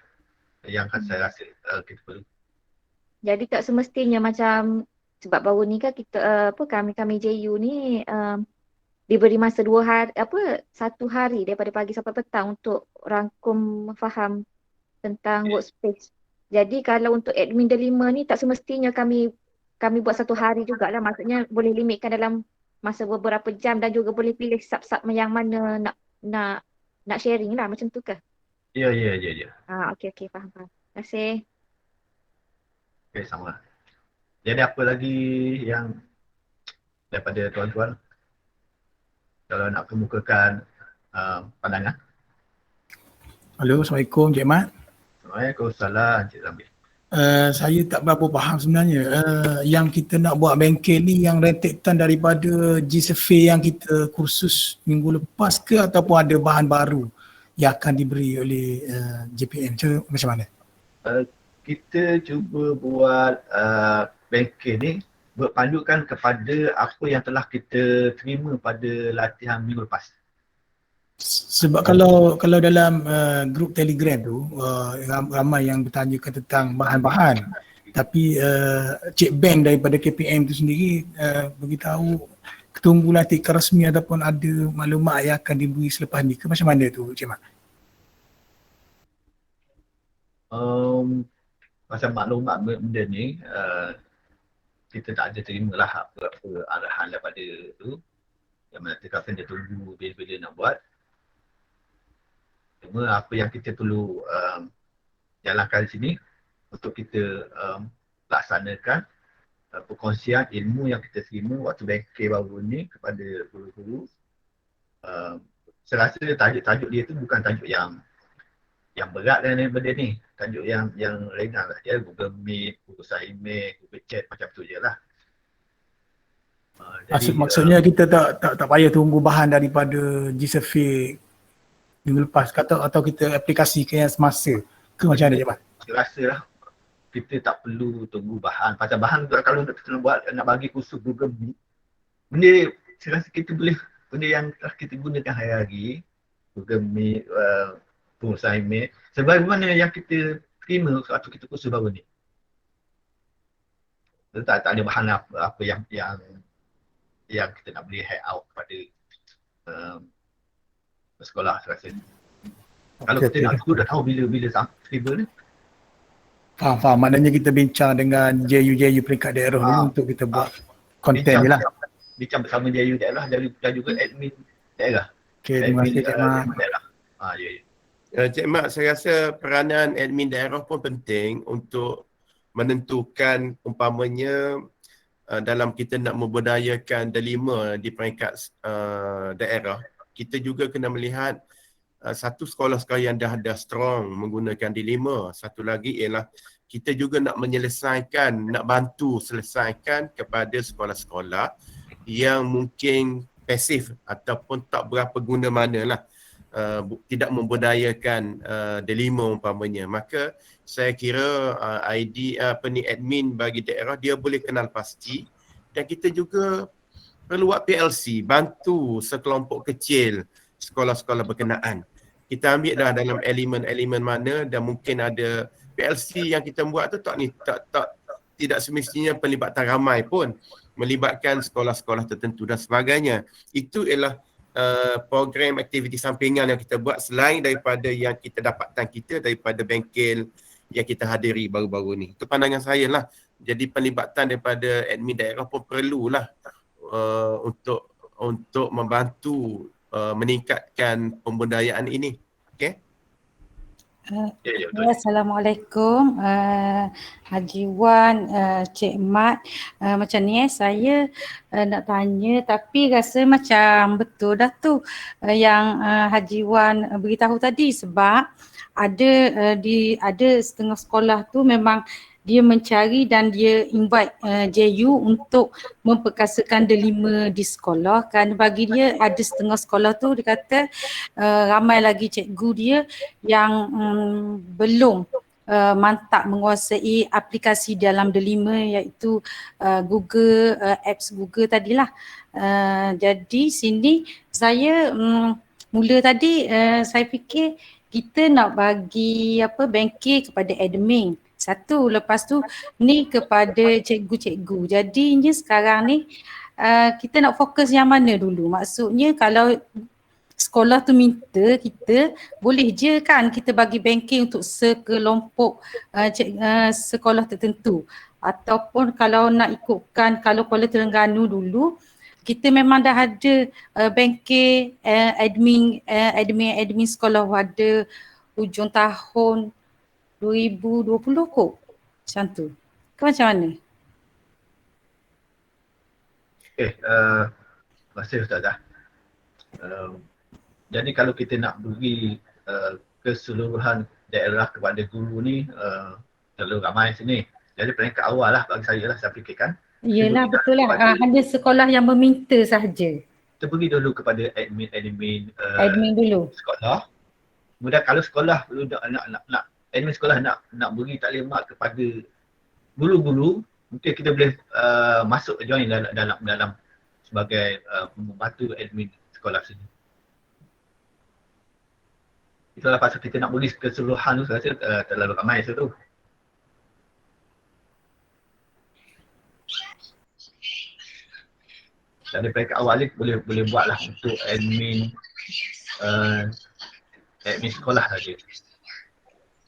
S2: yang saya rasa kita perlu.
S6: Jadi tak semestinya macam sebab baru ni kan kita kami JU ni diberi masa 1 hari daripada pagi sampai petang untuk rangkum faham tentang workspace. Jadi kalau untuk admin delima ni tak semestinya kami buat 1 hari jugalah, maksudnya boleh limitkan dalam masa beberapa jam dan juga boleh pilih sub-sub yang mana nak sharing lah, macam tu ke?
S2: Ya.
S6: Okey, faham. Terima kasih.
S2: Okey, sama. Jadi apa lagi yang daripada tuan-tuan kalau nak kemukakan pandangan?
S7: Halo, Assalamualaikum Cik Mat.
S2: Waalaikumsalam Cik Zambi.
S7: Saya tak berapa faham sebenarnya. Yang kita nak buat bengkel ni yang rentetan daripada G-Survey yang kita kursus minggu lepas ke ataupun ada bahan baru yang akan diberi oleh JPM? Macam mana?
S2: Kita cuba buat bengkel ni berpandukan kepada apa yang telah kita terima pada latihan minggu lepas.
S7: Sebab kalau dalam grup Telegram tu ramai yang bertanyakan tentang bahan-bahan, tapi Cik Ben daripada KPM tu sendiri beritahu tunggu latihan rasmi ataupun ada maklumat yang akan diberi selepas ni ke macam mana tu Cik Mat?
S2: Macam maklumat benda ni kita tak ada terima lah apa-apa arahan daripada tu yang mengatakan dia tunggu bila-bila nak buat. Cuma apa yang kita perlu jalankan di sini untuk kita laksanakan perkongsian ilmu yang kita terima waktu bengkel baru ni kepada guru-guru. Saya rasa tajuk dia tu bukan tajuk yang berat dan benda ni. Tajuk yang ringan lah. Dia Google Meet, Google email, Google Chat macam tu je lah.
S7: Maksudnya kita tak payah tunggu bahan daripada G-Survey minggu lepas atau kita aplikasikan yang semasa ke macam mana Cik Mat?
S2: Saya rasa lah kita tak perlu tunggu bahan. Pasal bahan kalau kita nak buat, nak bagi kursus Google Meet, benda saya rasa kita boleh, benda yang telah kita gunakan hari-hari, Google Meet, pengusaha email, sebagaimana yang kita terima waktu kita kursus baru ni. Tak ada bahan apa yang kita nak boleh hack out pada sekolah saya rasa. Kalau kita nak tahu, dah tahu bila tiba ni.
S7: Faham. Maknanya kita bincang dengan JU peringkat daerah dulu untuk kita buat konten je lah.
S2: Bincang bersama JU daerah dan juga admin daerah.
S7: Okay, terima kasih Cik Mat.
S1: Cik Mat, saya rasa peranan admin daerah pun penting untuk menentukan umpamanya dalam kita nak memberdayakan delima di peringkat daerah, kita juga kena melihat satu sekolah-sekolah yang dah strong menggunakan delima. Satu lagi ialah kita juga nak nak bantu selesaikan kepada sekolah-sekolah yang mungkin pasif ataupun tak berapa guna mana lah. Tidak memberdayakan delima umpamanya. Maka saya kira admin bagi daerah dia boleh kenal pasti, dan kita juga perlu buat PLC, bantu sekelompok kecil sekolah-sekolah berkenaan. Kita ambil dah dalam elemen-elemen mana, dan mungkin ada PLC yang kita buat tu tidak semestinya pelibatan ramai pun, melibatkan sekolah-sekolah tertentu dan sebagainya. Itu ialah program aktiviti sampingan yang kita buat selain daripada yang kita dapatkan daripada bengkel yang kita hadiri baru-baru ni. Itu pandangan saya lah. Jadi pelibatan daripada admin daerah pun perlulah untuk membantu meningkatkan pemberdayaan ini. Okey.
S8: Assalamualaikum Haji Wan, Cik Mat. Macam ni saya nak tanya, tapi rasa macam betul dah tu yang Haji Wan beritahu tadi, sebab ada setengah sekolah tu memang dia mencari dan dia invite JU untuk memperkasakan delima di sekolah, kan bagi dia ada setengah sekolah tu dia kata ramai lagi cikgu dia yang belum mantap menguasai aplikasi dalam delima, iaitu Google, apps Google tadilah. Jadi sini saya mula tadi saya fikir kita nak bagi bengkel kepada admin satu, lepas tu ni kepada cikgu-cikgu. Jadinya sekarang ni kita nak fokus yang mana dulu? Maksudnya kalau sekolah tu minta kita, boleh je kan kita bagi bengkel untuk sekelompok sekolah tertentu. Ataupun kalau nak ikutkan, kalau Kuala Terengganu dulu, kita memang dah ada bengkel admin sekolah pada hujung tahun 2020 kot. Macam tu. Ke macam mana?
S2: Terima kasih Ustazah. Jadi kalau kita nak beri keseluruhan daerah kepada guru ni terlalu ramai sini. Jadi peringkat awal lah bagi saya lah, saya fikirkan.
S8: Yelah betul lah. Hanya sekolah yang meminta sahaja.
S2: Kita beri dulu kepada admin
S8: dulu
S2: sekolah. Kemudian kalau sekolah nak admin sekolah nak beri taklimat kepada guru-guru, mungkin kita boleh masuk join dalam sebagai membantu admin sekolah sini. Itulah pasal kita nak beri keseluruhan tu, saya rasa terlalu ramai tu. Dan daripada awal ni boleh buatlah untuk admin sekolah saja.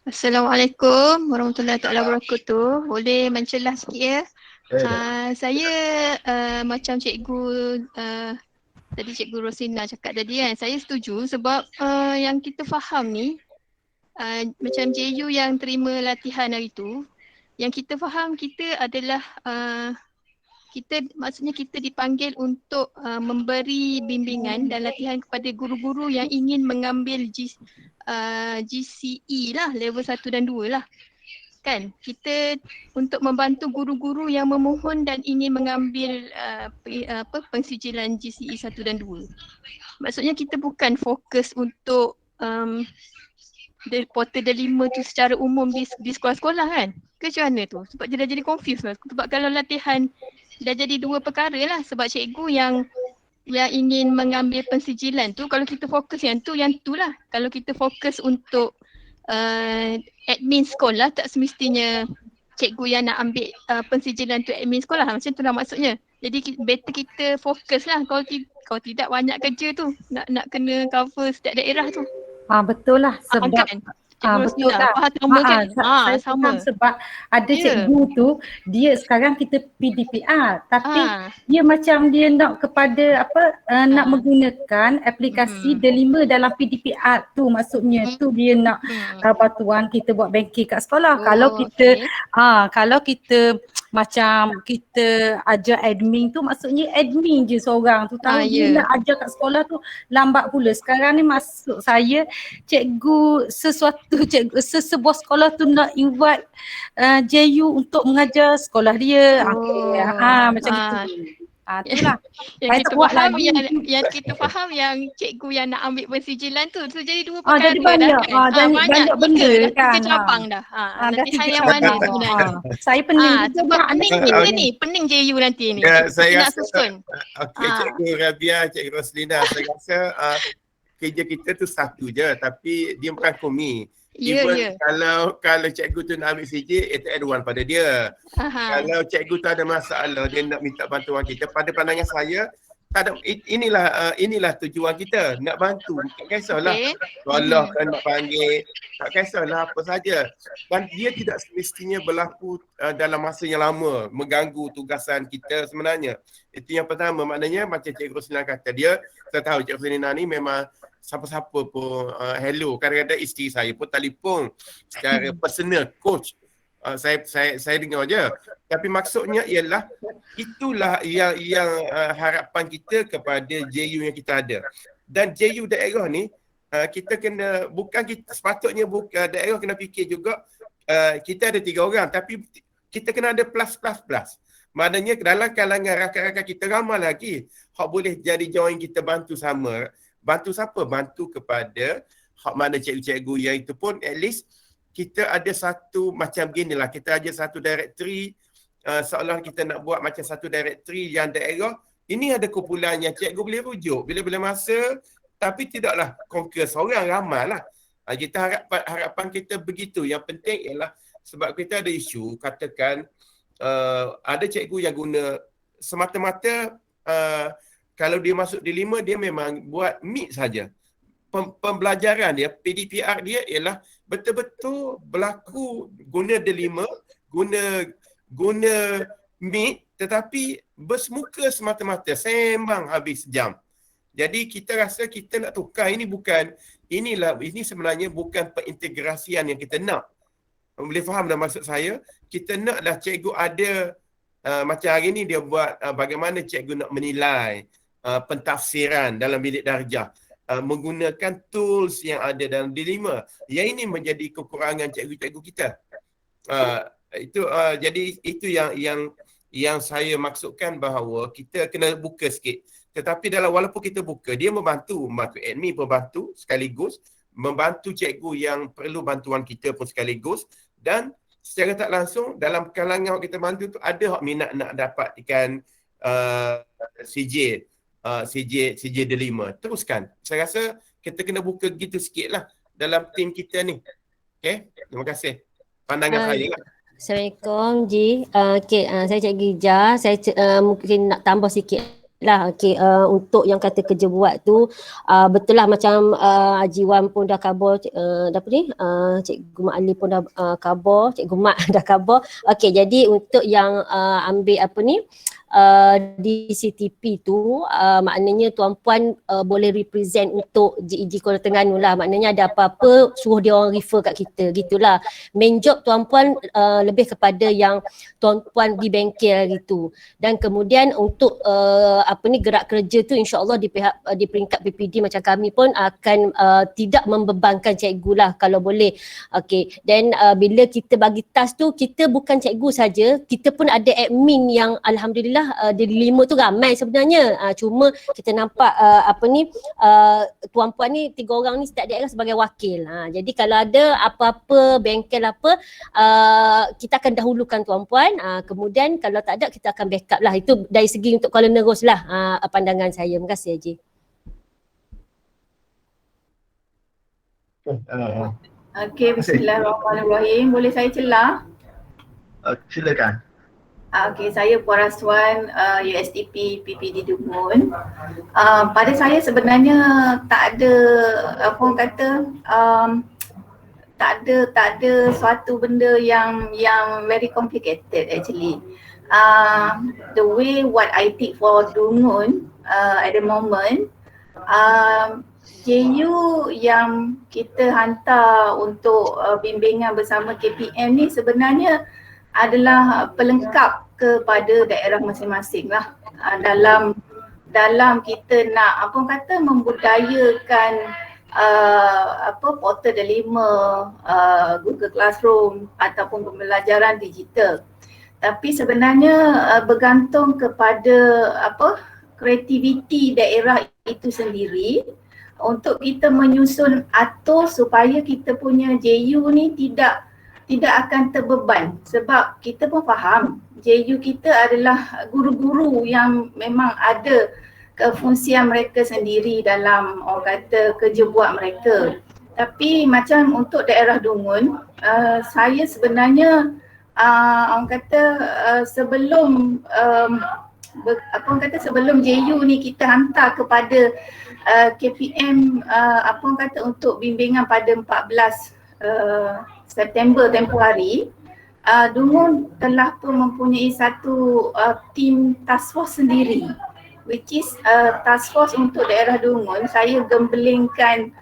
S9: Assalamualaikum warahmatullahi wabarakatuh. Boleh mencelah sikit ya? Saya macam cikgu tadi Cikgu Rosina cakap tadi kan, saya setuju sebab yang kita faham ni macam JU yang terima latihan hari tu, yang kita faham kita adalah maksudnya kita dipanggil untuk memberi bimbingan dan latihan kepada guru-guru yang ingin mengambil GCE lah, level 1 dan 2 lah. Kan? Kita untuk membantu guru-guru yang memohon dan ingin mengambil pensijilan GCE 1 dan 2. Maksudnya kita bukan fokus untuk portal delima tu secara umum di sekolah-sekolah kan? Ke macam mana tu? Sebab dia dah jadi confused lah. Sebab kalau latihan dah jadi dua perkara lah, sebab cikgu yang ingin mengambil pensijilan tu, kalau kita fokus yang tu lah. Kalau kita fokus untuk admin sekolah, tak semestinya cikgu yang nak ambil pensijilan tu admin sekolah, macam tu lah maksudnya. Jadi better kita fokus lah, kalau tidak banyak kerja tu nak kena cover setiap daerah tu.
S8: Betul lah sebab
S9: kan? Cikgu
S8: betul lah.
S9: sama kan?
S8: Saya
S9: Sama.
S8: faham sebab ada cikgu tu dia sekarang kita PDPR tapi dia macam dia nak kepada nak menggunakan aplikasi Delima dalam PDPR tu, maksudnya tu dia nak bantuan kita buat banking kat sekolah. Kalau kita macam kita ajar admin tu, maksudnya admin je seorang tu tahu dia nak ajar kat sekolah tu lambat pula. Sekarang ni maksud saya sebuah sekolah tu nak invite JU untuk mengajar sekolah dia. Macam itu. Itulah.
S9: Yang kita faham yang kita faham yang cikgu yang nak ambil pensijilan tu jadi dua perkara
S8: jadi banyak,
S9: dah kan.
S8: banyak benda kan.
S9: 3 cabang dah. Nanti
S8: dah
S9: hal yang mana sebenarnya?
S8: Saya pening
S9: sebab pening kita ni, pening JU nanti ni.
S1: Saya
S9: nak
S1: rasa
S9: susun.
S1: Cikgu Rabia, Cikgu Roslina, saya rasa kerja kita tu satu je, tapi dia bukan komi. Kalau cikgu tu nak ambil CJ, itu aduan pada dia. Kalau cikgu tu ada masalah, dia nak minta bantuan kita, pada pandangan saya, tak ada, inilah tujuan kita, nak bantu. Tak kisahlah kalau nak panggil, tak kisahlah apa saja. Dan dia tidak semestinya berlaku dalam masa yang lama, mengganggu tugasan kita sebenarnya. Itu yang pertama, maknanya macam Cikgu Roslina kata, saya tahu Cikgu Roslina ni memang siapa-siapa pun hello. Kadang-kadang isteri saya pun telefon secara personal, coach. Saya dengar je. Tapi maksudnya ialah itulah yang harapan kita kepada JU yang kita ada. Dan JU daerah ni kita kena, sepatutnya daerah kena fikir juga kita ada 3 orang tapi kita kena ada plus. Maknanya dalam kalangan rakan-rakan kita ramai lagi hak boleh jadi join kita, bantu sama. Bantu siapa? Bantu kepada hak mana cikgu-cikgu yang itu pun at least kita ada satu macam gini lah. Kita ada satu directory, seolah kita nak buat macam satu directory yang daerah. Ini ada kumpulan yang cikgu boleh rujuk bila-bila masa, tapi tidaklah conquer seorang, ramai lah. Kita harapan kita begitu. Yang penting ialah sebab kita ada isu, katakan ada cikgu yang guna semata-mata kalau dia masuk D5, dia memang buat meet saja. Pembelajaran dia, PDPR dia ialah betul-betul berlaku guna D5, guna meet, tetapi bersemuka semata-mata, sembang habis jam. Jadi kita rasa kita nak tukar, ini sebenarnya bukan perintegrasian yang kita nak. Boleh faham dah maksud saya? Kita naklah cikgu ada, macam hari ni dia buat bagaimana cikgu nak menilai pentafsiran dalam bilik darjah, menggunakan tools yang ada dalam D5. Yang ini menjadi kekurangan cikgu-cikgu kita. Jadi itu yang saya maksudkan, bahawa kita kena buka sikit. Tetapi walaupun kita buka, dia membantu admin pun bantu sekaligus, membantu cikgu yang perlu bantuan kita pun sekaligus, dan secara tak langsung dalam kalangan kita bantu tu ada hak minat nak dapatkan CJ D5. Teruskan. Saya rasa kita kena buka gitu sikit lah dalam tim kita ni. Okay? Terima kasih. Pandangan saya lah.
S10: Assalamualaikum Ji. Saya Cikgu Ija. Saya mungkin nak tambah sikit lah. Untuk yang kata kerja buat tu, betul lah macam Haji Wan pun dah khabar, Cikgu Mak Ali pun dah khabar, Cikgu Mak dah khabar. Jadi untuk yang ambil di CTP tu, maknanya tuan-puan boleh represent untuk GEG Kuala Terengganu lah. Maknanya ada apa-apa suruh dia orang refer kat kita, gitulah. Main job tuan-puan lebih kepada yang tuan-puan di bengkel gitu. Dan kemudian untuk gerak kerja tu insya-Allah di peringkat PPD macam kami pun akan tidak membebankan cikgu lah kalau boleh. Dan bila kita bagi task tu, kita bukan cikgu saja, kita pun ada admin yang alhamdulillah Alhamdulillah di lima tu ramai sebenarnya. Cuma kita nampak tuan-puan ni 3 orang ni setiap daerah sebagai wakil. Jadi kalau ada apa-apa bengkel apa, kita akan dahulukan tuan-puan. Kemudian kalau tak ada kita akan backup lah. Itu dari segi untuk Kuala Nerus lah pandangan saya. Terima kasih Haji.
S11: Okey, bismillahirrahmanirrahim. Boleh saya celah?
S2: Silakan.
S11: Okey, saya Puan Raswan, USDP PPD Dungun. Pada saya sebenarnya tak ada tak ada suatu benda yang very complicated actually. The way what I did for Dungun at the moment, JU yang kita hantar untuk bimbingan bersama KPM ni sebenarnya adalah pelengkap kepada daerah masing-masing lah. Dalam kita nak membudayakan portal delima, Google Classroom ataupun pembelajaran digital. Tapi sebenarnya bergantung kepada kreativiti daerah itu sendiri untuk kita menyusun atur supaya kita punya JU ni tidak akan terbeban, sebab kita pun faham JU kita adalah guru-guru yang memang ada kefungsian mereka sendiri dalam kerja buat mereka. Tapi macam untuk daerah Dungun, saya sebenarnya sebelum sebelum JU ni kita hantar kepada KPM untuk bimbingan pada 14 September tempoh hari, Dungun telah pun mempunyai satu tim task force sendiri, which is task force untuk daerah Dungun. Saya gembelingkan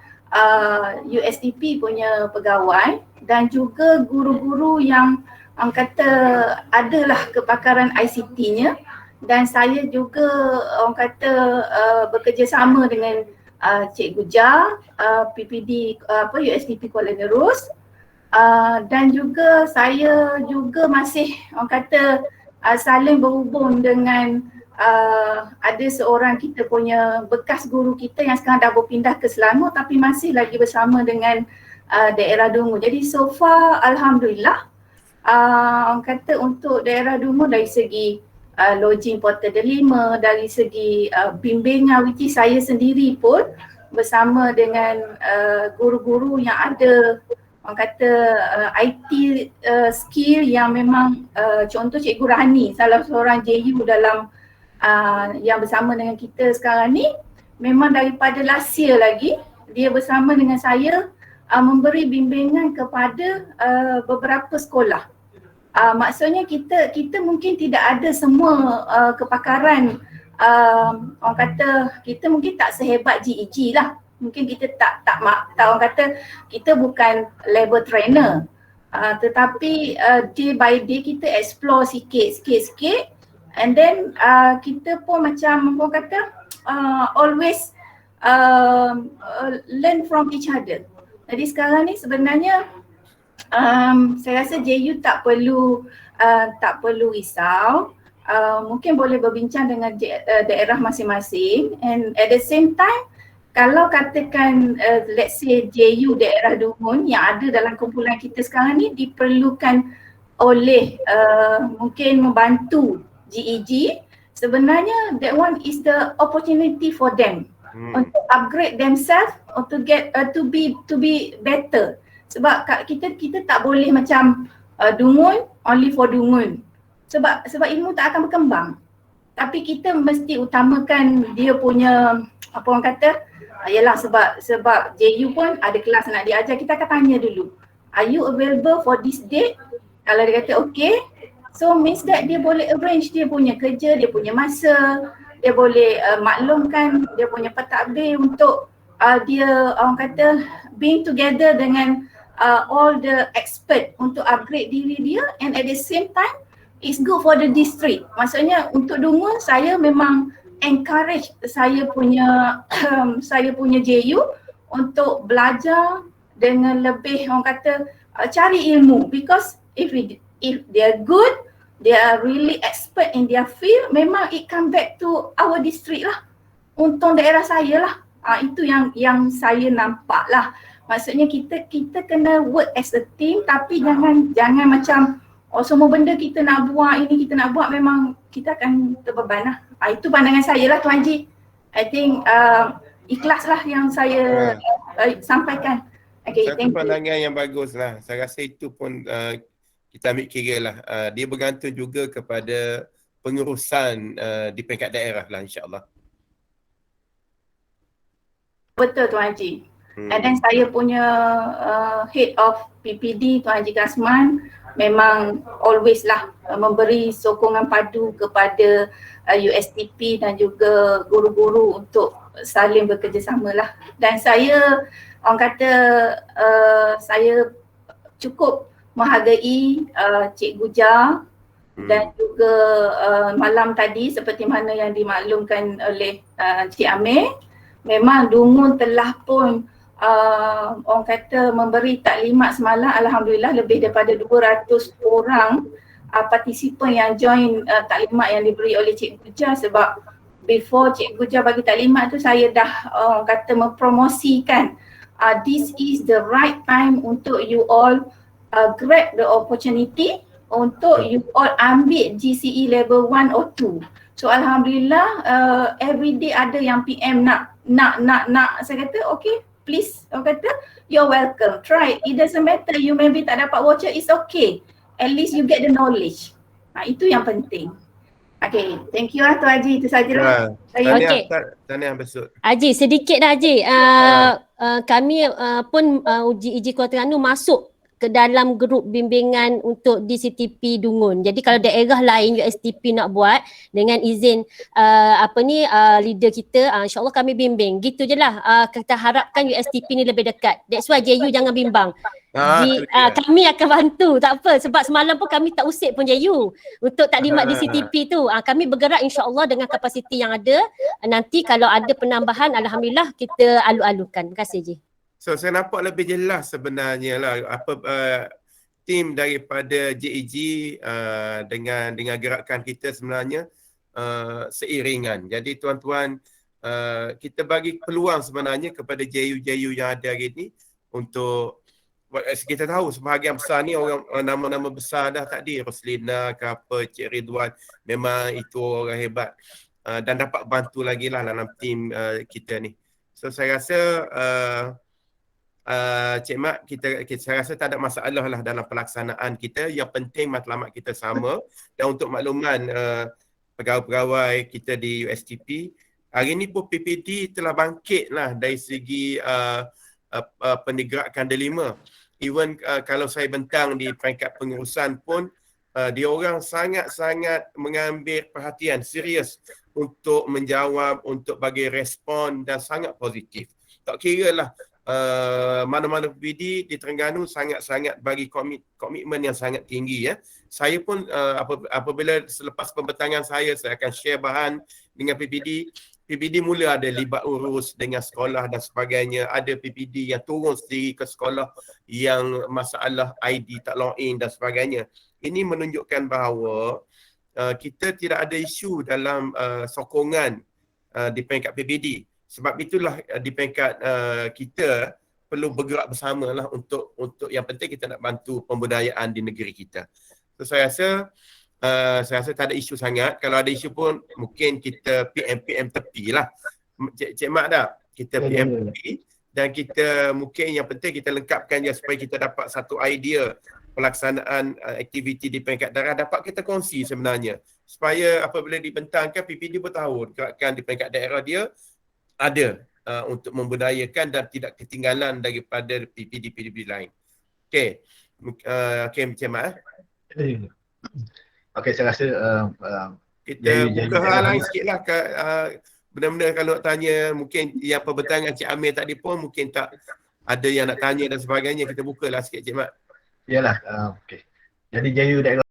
S11: USDP punya pegawai dan juga guru-guru yang adalah kepakaran ICT-nya, dan saya juga bekerjasama dengan Cikgu Jah, PPD USDP Kuala Nerus, dan juga saya juga masih saling berhubung dengan ada seorang kita punya bekas guru kita yang sekarang dah berpindah ke Selangor tapi masih lagi bersama dengan daerah Dungun. Jadi so far alhamdulillah untuk daerah Dungun dari segi lodging portal delima, dari segi bimbingan, which is saya sendiri pun bersama dengan guru-guru yang ada IT skill yang memang contoh Cikgu Rahani, salah seorang JU dalam yang bersama dengan kita sekarang ni, memang daripada last year lagi dia bersama dengan saya memberi bimbingan kepada beberapa sekolah. Maksudnya kita mungkin tidak ada semua kepakaran, kita mungkin tak sehebat GEG lah. Mungkin kita tak kita bukan level trainer. Tetapi day by day kita explore sikit, and then kita pun macam always learn from each other. Jadi sekarang ni sebenarnya saya rasa JU tak perlu risau. Mungkin boleh berbincang dengan daerah masing-masing, and at the same time kalau katakan let's say JU daerah Dungun yang ada dalam kumpulan kita sekarang ni diperlukan oleh mungkin membantu GEG, sebenarnya that one is the opportunity for them untuk upgrade themselves or to get to be better. Sebab kita tak boleh macam Dungun only for Dungun. Sebab ilmu tak akan berkembang. Tapi kita mesti utamakan dia punya yalah sebab JU pun ada kelas nak diajar, kita akan tanya dulu, are you available for this date? Kalau dia kata okay, so means that dia boleh arrange dia punya kerja, dia punya masa, dia boleh maklumkan dia punya pentadbir untuk dia being together dengan all the expert untuk upgrade diri dia, and at the same time it's good for the district. Maksudnya untuk Dungun saya memang encourage saya punya JU untuk belajar dengan lebih cari ilmu, because if they are good, they are really expert expert in their field, memang it come back to our district lah. Untung daerah saya lah. Itu yang saya nampak lah. Maksudnya kita kena work as a team, tapi jangan macam semua benda kita nak buat, ini kita nak buat, memang kita akan terbeban lah. Itu pandangan saya lah Tuan Haji. I think ikhlas lah yang saya sampaikan. Okay,
S1: satu pandangan yang bagus lah. Saya rasa itu pun kita ambil kira lah. Dia bergantung juga kepada pengurusan di peringkat daerah lah, insyaAllah.
S11: Betul Tuan Haji. And then saya punya head of PPD Tuan Haji Kasman memang always lah memberi sokongan padu kepada USTP dan juga guru-guru untuk saling bekerjasama lah. Dan saya, orang kata saya cukup menghargai Cikgu Jah dan juga malam tadi seperti mana yang dimaklumkan oleh Cik Amir, memang Dungun telah pun orang kata memberi taklimat semalam. Alhamdulillah lebih daripada 200 orang partisipan yang join taklimat yang diberi oleh Cikgu Jah. Sebab before Cikgu Jah bagi taklimat tu, saya dah orang kata mempromosikan this is the right time untuk you all grab the opportunity untuk you all ambil GCE level 1 or 2. So Alhamdulillah every day ada yang PM nak saya kata okay, please, orang kata you're welcome, try. It doesn't matter you maybe tak dapat voucher, it's okay, at least you get the knowledge. Itu yang penting. Okay, thank you lah Tuan Haji, itu sajalah.
S1: Tahniah besut.
S10: Haji, sedikit dah Haji. Kami pun uji Kuala Terengganu masuk ke dalam grup bimbingan untuk DCTP Dungun. Jadi kalau daerah lain USTP nak buat dengan izin leader kita, insyaAllah kami bimbing. Gitu je lah. Kita harapkan USTP ni lebih dekat. That's why JU jangan bimbang. Kami akan bantu, tak apa. Sebab semalam pun kami tak usik pun JU untuk taklimat DCTP tu. Kami bergerak insyaAllah dengan kapasiti yang ada. Nanti kalau ada penambahan, Alhamdulillah kita alu-alukan. Terima kasih Ji.
S1: So saya nampak lebih jelas sebenarnya lah tim daripada JEG dengan gerakan kita sebenarnya seiringan. Jadi tuan-tuan, kita bagi peluang sebenarnya kepada JU yang ada hari ini untuk kita tahu sebahagian besar ni orang nama-nama besar dah tadi, Roslina ke apa, Cik Ridwan, memang itu orang hebat dan dapat bantu lagi lah dalam tim kita ni. So saya rasa Cik Mat, saya rasa tak ada masalah lah dalam pelaksanaan kita. Yang penting matlamat kita sama. Dan untuk makluman pegawai-pegawai kita di USTP, hari ni pun PPD telah bangkit lah dari segi penegerakan delima. Even kalau saya bentang di peringkat pengurusan pun, dia orang sangat-sangat mengambil perhatian serius untuk menjawab, untuk bagi respon dan sangat positif. Tak kira lah mana-mana PPD di Terengganu sangat-sangat bagi komitmen yang sangat tinggi ya. Saya pun apabila selepas pembentangan saya akan share bahan dengan PPD. PPD mula ada libat urus dengan sekolah dan sebagainya. Ada PPD yang turun sendiri ke sekolah yang masalah ID tak login dan sebagainya. Ini menunjukkan bahawa kita tidak ada isu dalam sokongan di peringkat PPD. Sebab itulah di peringkat kita perlu bergerak bersama lah untuk yang penting kita nak bantu pembudayaan di negeri kita. So saya rasa tak ada isu sangat. Kalau ada isu pun mungkin kita PM tepi lah. Cik Mat dah, kita PM tepi dan kita mungkin yang penting kita lengkapkan je supaya kita dapat satu idea pelaksanaan aktiviti di peringkat daerah dapat kita kongsi sebenarnya. Supaya apabila dibentangkan PPD pun tahu gerakan di peringkat daerah dia ada untuk membudayakan dan tidak ketinggalan daripada PPD lain. Okey. Cik Mat.
S2: Okey, saya rasa
S1: kita buka hal lain sikitlah. Benar-benar kalau nak tanya mungkin yang pembentangan Cik Amir tadi pun mungkin tak ada yang nak tanya dan sebagainya. Kita bukalah sikit Cik Mat.
S2: Yalah, okey. Jadi JU daerah